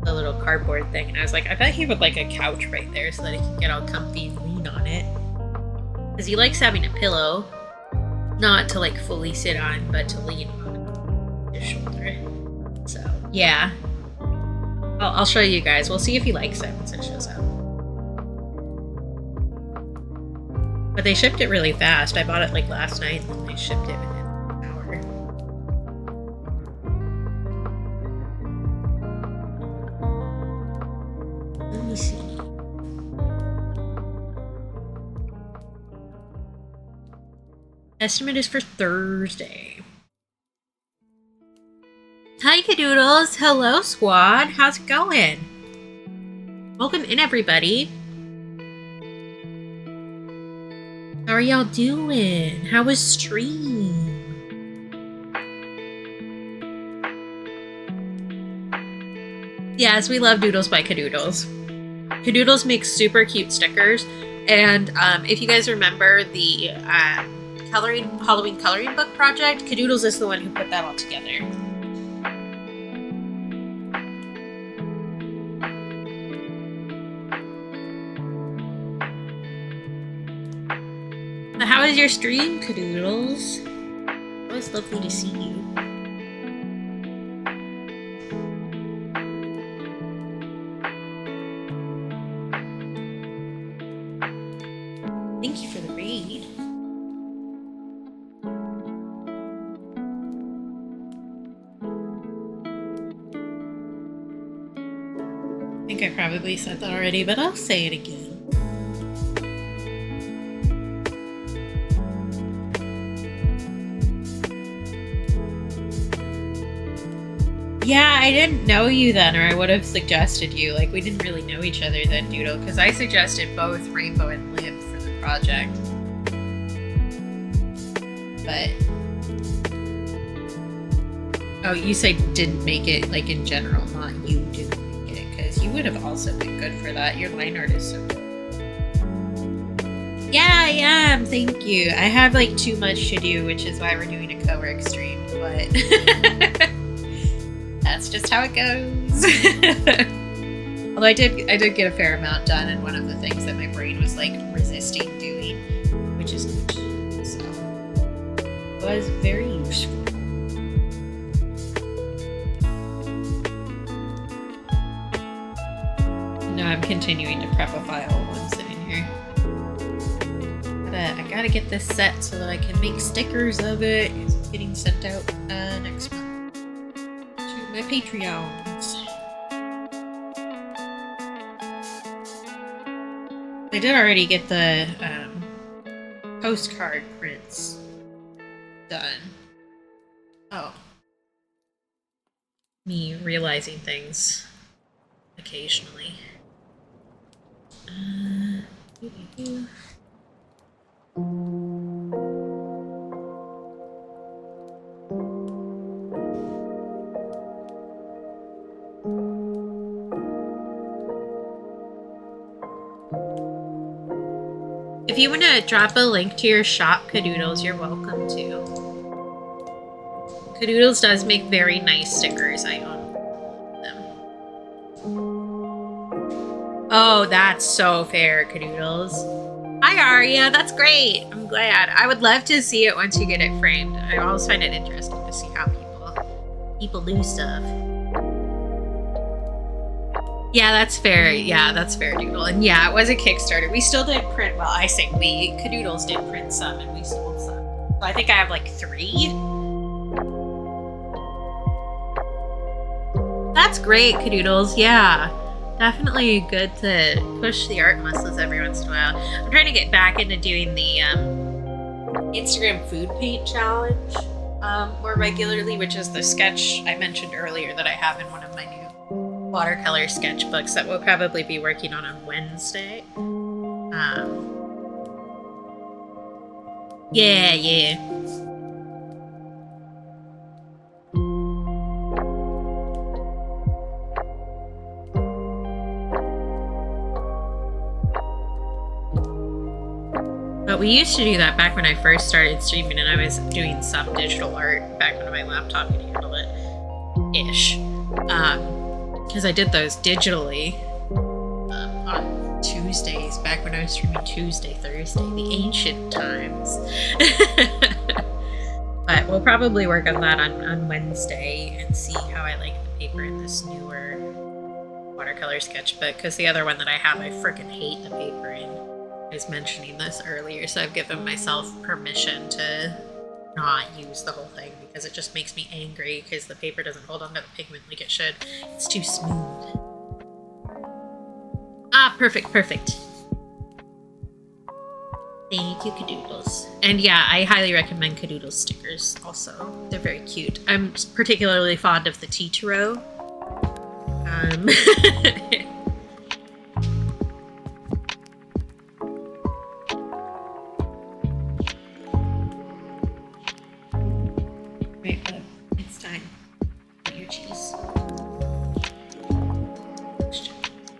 little cardboard thing. And I was like, I bet he would like a couch right there so that he can get all comfy and lean on it. Because he likes having a pillow, not to like fully sit on, but to lean on his shoulder. So yeah, I'll show you guys. We'll see if he likes it once it shows up. But they shipped it really fast. I bought it like last night and then they shipped it within an hour. Let me see. Estimate is for Thursday. Hi, Cadoodles. Hello, squad. How's it going? Welcome in, everybody. How are y'all doing? How was stream? Yes, we love Doodles by Cadoodles. Cadoodles makes super cute stickers. And if you guys remember the Halloween coloring book project, Cadoodles is the one who put that all together. How was your stream, Cadoodles? Always lovely to see you. Thank you for the raid. I think I probably said that already, but I'll say it again. Yeah, I didn't know you then, or I would have suggested you. Like, we didn't really know each other then, Doodle, because I suggested both Rainbow and Limb for the project. But... oh, you say didn't make it, like, in general, not you didn't make it, because you would have also been good for that. Your line art is so good. Yeah, I am, thank you. I have, like, too much to do, which is why we're doing a Cowork stream, but... that's just how it goes. Although I did get a fair amount done, and one of the things that my brain was like resisting doing, which is good, so it was very useful. No, I'm continuing to prep a file while I'm sitting here. I gotta get this set so that I can make stickers of it. It's getting sent out next month. My Patreons. I did already get the postcard prints done. Oh. Me realizing things occasionally. If you want to drop a link to your shop, Cadoodles, you're welcome to. Cadoodles does make very nice stickers. I own them. Oh, that's so fair, Cadoodles. Hi, Aria. That's great. I'm glad. I would love to see it once you get it framed. I always find it interesting to see how people do stuff. Yeah, that's fair. Yeah, that's fair, Doodle. And yeah, it was a Kickstarter. We still did print, well, I say we, Cadoodles did print some and we sold some. So I think I have like 3. That's great, Cadoodles. Yeah, definitely good to push the art muscles every once in a while. I'm trying to get back into doing the Instagram food paint challenge more regularly, which is the sketch I mentioned earlier that I have in one of my new watercolor sketchbooks that we'll probably be working on Wednesday. Yeah. But we used to do that back when I first started streaming, and I was doing some digital art back when my laptop could handle it, ish. Because I did those digitally on Tuesdays, back when I was streaming Tuesday, Thursday, the ancient times. But we'll probably work on that on Wednesday and see how I like the paper in this newer watercolor sketchbook, because the other one that I have, I freaking hate the paper in. was mentioning this earlier, so I've given myself permission to not use the whole thing because it just makes me angry because the paper doesn't hold on to the pigment like it should. It's too smooth. Ah, perfect. Thank you, Cadoodles. And yeah, I highly recommend Cadoodles stickers also. They're very cute. I'm particularly fond of the Totoro. Right, bud. It's time. Put your cheese.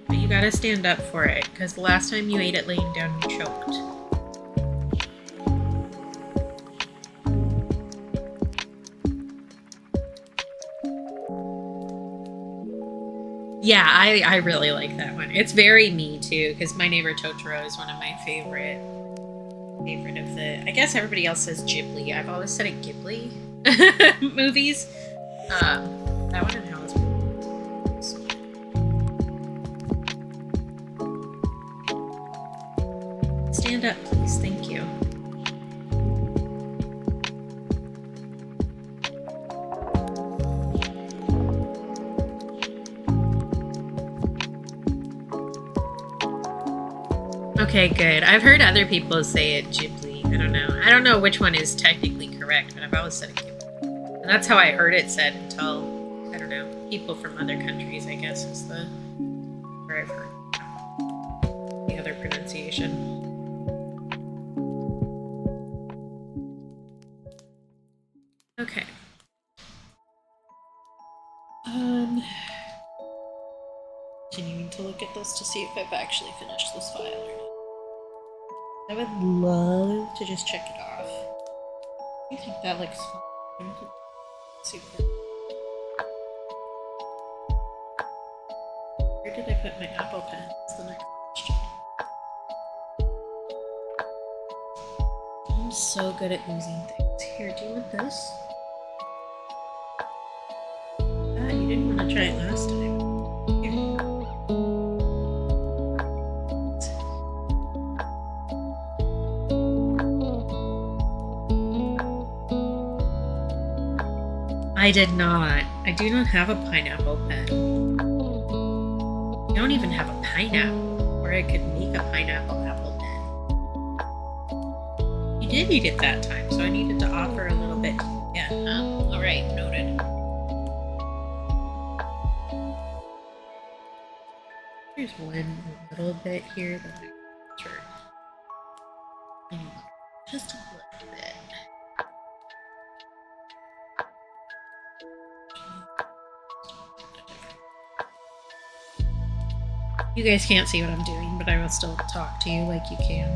But you gotta stand up for it, because the last time you ate it laying down, you choked. Yeah, I really like that one. It's very me too, because My Neighbor Totoro is one of my favorite of the. I guess everybody else says Ghibli. I've always said it Ghibli movies. That one and Howl's. Stand up, please. Thank you. Okay, good. I've heard other people say it Ghibli. I don't know. I don't know which one is technically correct, but I've always said it Ghibli. And that's how I heard it said until, I don't know, people from other countries, I guess, is where I've heard the other pronunciation. Okay. Continuing to look at this to see if I've actually finished this file or not. I would love to just check it off. I think that looks fun. Super. Where did I put my Apple Pen? That's the next question. I'm so good at losing things. Here, do you want this? Ah, you didn't want to try it last time. I did not. I do not have a pineapple pen. I don't even have a pineapple, or I could make a pineapple apple pen. You did eat it that time, so I needed to offer a little bit. Yeah, alright, noted. There's one little bit here that I turn. Just a little bit. You guys can't see what I'm doing, but I will still talk to you like you can.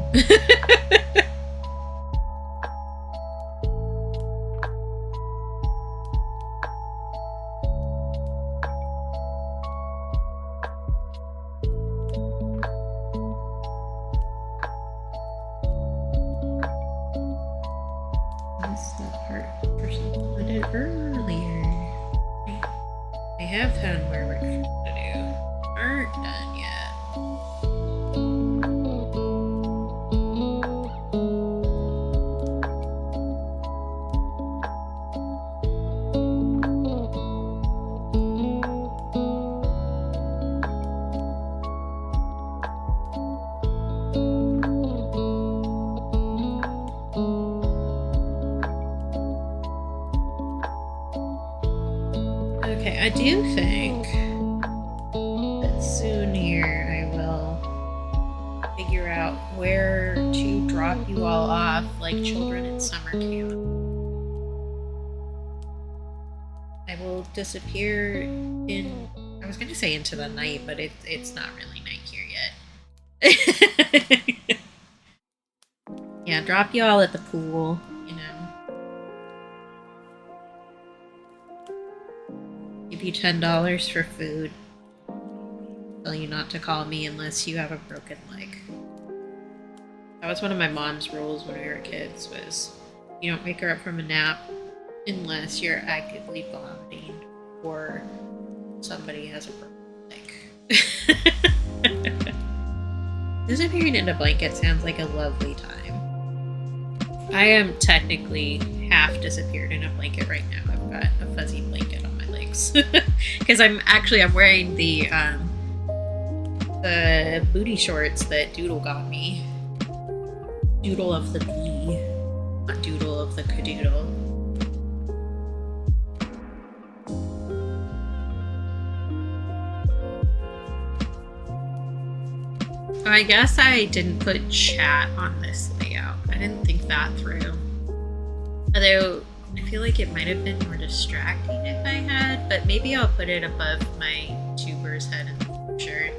Missed that part for something I did earlier. I have homework to do. Aren't done yet. Okay, I do think that soon here I will figure out where to drop you all off like children in summer camp. I will disappear in, I was going to say into the night, but it's not really night here yet. Yeah, drop you all at the pool, you know. Give you $10 for food. Tell you not to call me unless you have a broken leg. That was one of my mom's rules when we were kids, was you don't wake her up from a nap unless you're actively vomiting or somebody has a broken leg. Disappearing in in a blanket sounds like a lovely time. I am technically half disappeared in a blanket right now. I've got a fuzzy blanket on my legs because I'm wearing the booty shorts that Doodle got me. Doodle of the bee, not Doodle of the cadoodle. I guess I didn't put chat on this layout. I didn't think that through. Although, I feel like it might have been more distracting if I had, but maybe I'll put it above my tuber's head in the future.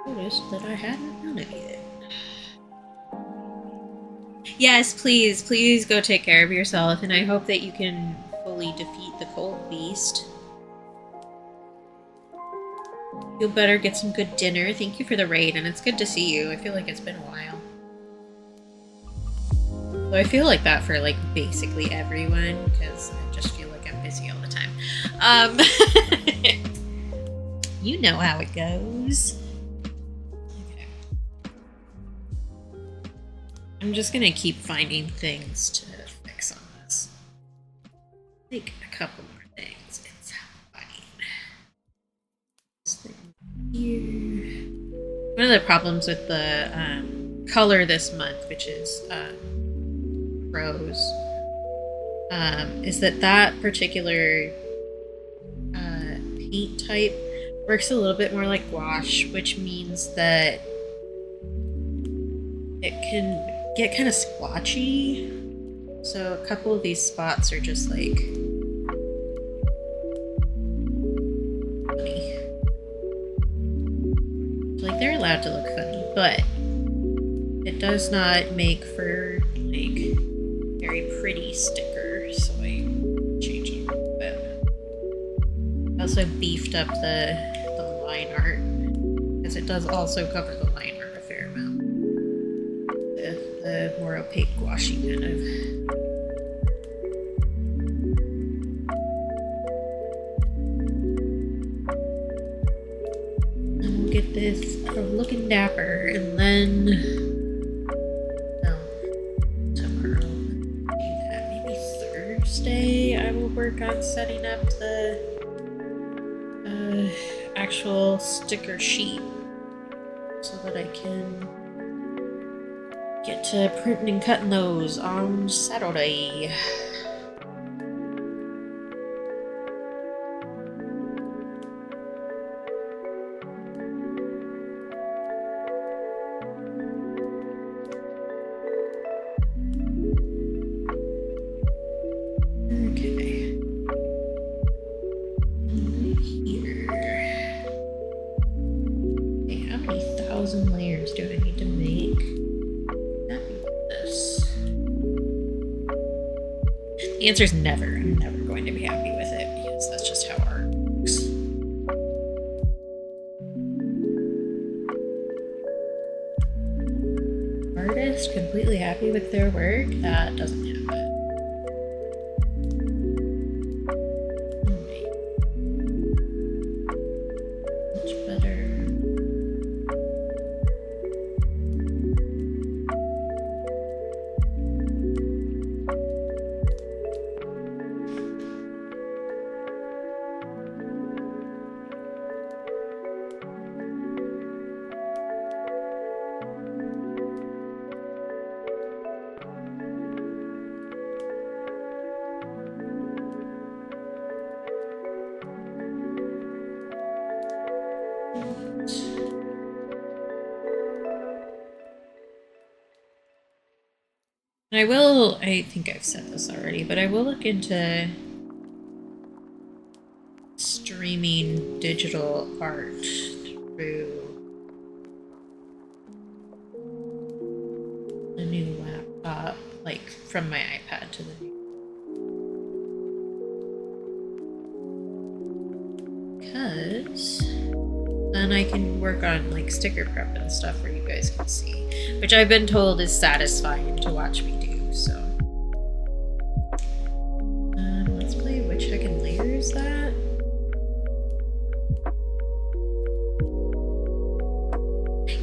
Noticed that I hadn't done it yet. Yes, please go take care of yourself, and I hope that you can fully defeat the cold beast. Feel better, get some good dinner. Thank you for the raid, and it's good to see you. I feel like it's been a while. So I feel like that for like basically everyone, because I just feel like I'm busy all the time. You know how it goes. I'm just gonna keep finding things to fix on this. Like a couple more things. It's fine. This thing here. One of the problems with the color this month, which is rose, is that particular paint type works a little bit more like gouache, which means that it can get kind of splotchy. So a couple of these spots are just like funny. Like they're allowed to look funny, but it does not make for like very pretty sticker, so I changed it a little bit. I also beefed up the line art because it does also cover the line art a fair amount. The more opaque gouache kind of. And we'll get this looking dapper, and then tomorrow, maybe Thursday, I will work on setting up the actual sticker sheet so that I can get to printing and cutting those on Saturday. Okay. Here. Okay, how many thousand layers do I need to make? The answer is never. I'm never going to be happy with it because that's just how art works. Artist completely happy with their work? That doesn't happen. Much better. And I think I've said this already, but I will look into streaming digital art through a new laptop, like from my iPad to the new. Because then I can work on like sticker prep and stuff where you guys can see, which I've been told is satisfying to watch me do, so.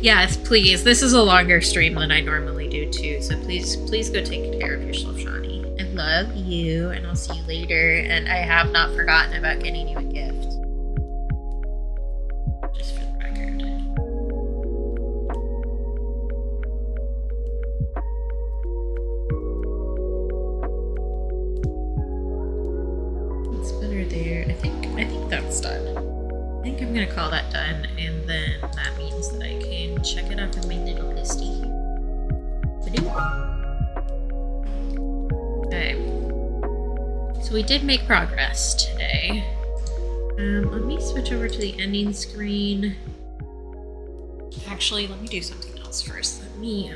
Yes, please. This is a longer stream than I normally do too, so please go take care of yourself, Shawnee. I love you, and I'll see you later. And I have not forgotten about getting you a gift. Just for the record. It's better there. I think that's done. I think I'm gonna call that done, and then that means that I can check it out on my little listy. Okay. So we did make progress today. Let me switch over to the ending screen. Actually, let me do something else first. Let me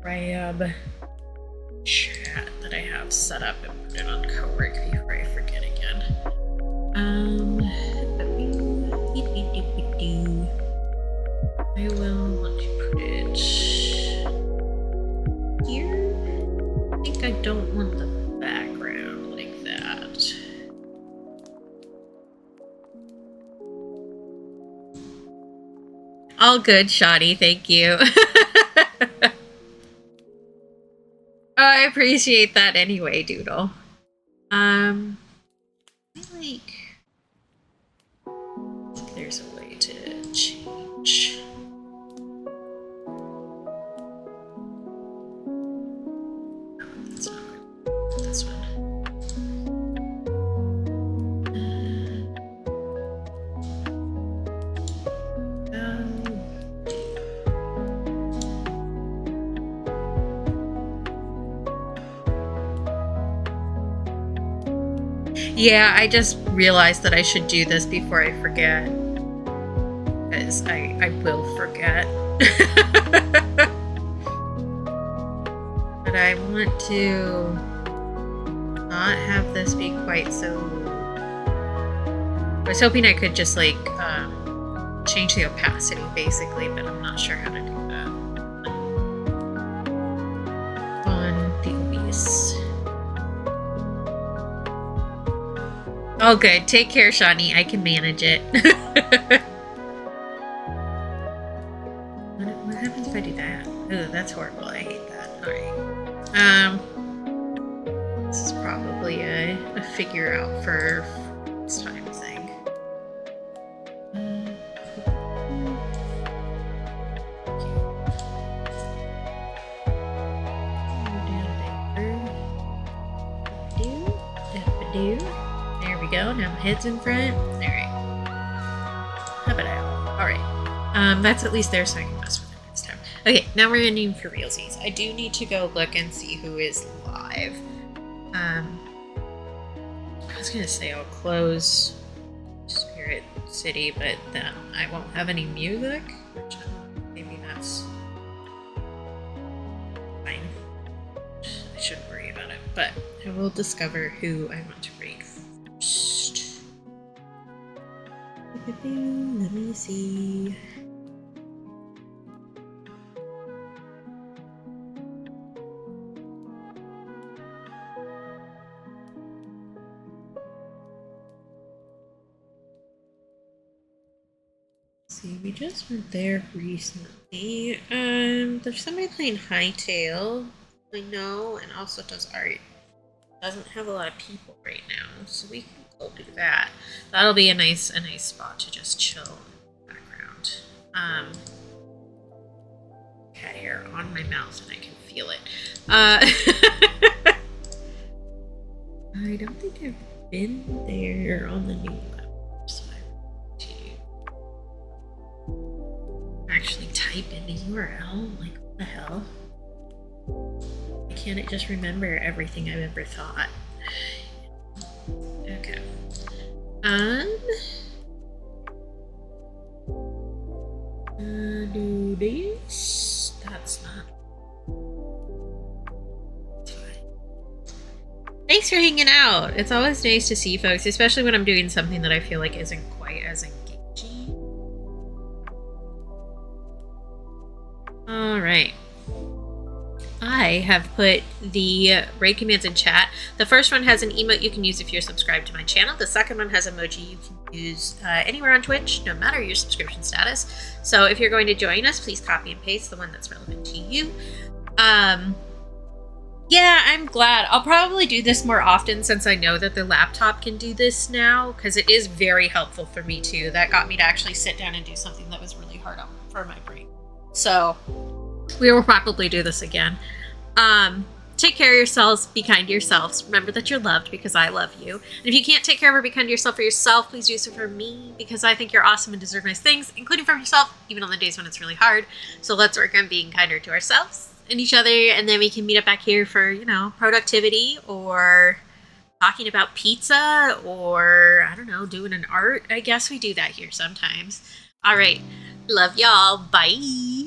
grab chat that I have set up and put it on Cowork before I forget again. I will let me put it here. I think I don't want the background like that. All good, Shoddy, thank you. I appreciate that anyway, Doodle. I think there's a way to change. No, that's not good. This one. Yeah, I just realized that I should do this before I forget. Because I will forget. But I want to not have this be quite so... I was hoping I could just like change the opacity basically, but I'm not sure how to do that. On the obese. Oh, good. Take care, Shawnee. I can manage it. What happens if I do that? Ooh, that's horrible. I hate that. Alright. This is probably a figure out for this time thing. There we go. Now my head's in front. Alright. How about Alright. That's at least there so I can mess with it next time. Okay, now we're ending for realsies. I do need to go look and see who is live. I was gonna say I'll close Spirit City, but then I won't have any music. Which maybe that's fine. I shouldn't worry about it, but I will discover who I want to raid first. Let me see. See, we just went there recently. There's somebody playing Hightail, I know, and also does art. Doesn't have a lot of people right now, so we can go do that. That'll be a nice spot to just chill in the background. Cat hair on my mouth and I can feel it. I don't think I've been there on the new level, so I have to actually type in the URL. Like, what the hell? Why can't it just remember everything I've ever thought? Okay. Do this. That's not. It's fine. Thanks for hanging out. It's always nice to see folks, especially when I'm doing something that I feel like isn't quite as engaging. All right. I have put the raid commands in chat. The first one has an emote you can use if you're subscribed to my channel. The second one has emoji you can use anywhere on Twitch, no matter your subscription status. So if you're going to join us, please copy and paste the one that's relevant to you. Yeah, I'm glad. I'll probably do this more often since I know that the laptop can do this now, because it is very helpful for me too. That got me to actually sit down and do something that was really hard for my brain. So we will probably do this again. Take care of yourselves. Be kind to yourselves. Remember that you're loved because I love you. And if you can't take care of or be kind to yourself for yourself, please do so for me because I think you're awesome and deserve nice things, including from yourself, even on the days when it's really hard. So let's work on being kinder to ourselves and each other, and then we can meet up back here for, you know, productivity or talking about pizza or, I don't know, doing an art. I guess we do that here sometimes. All right. Love y'all. Bye.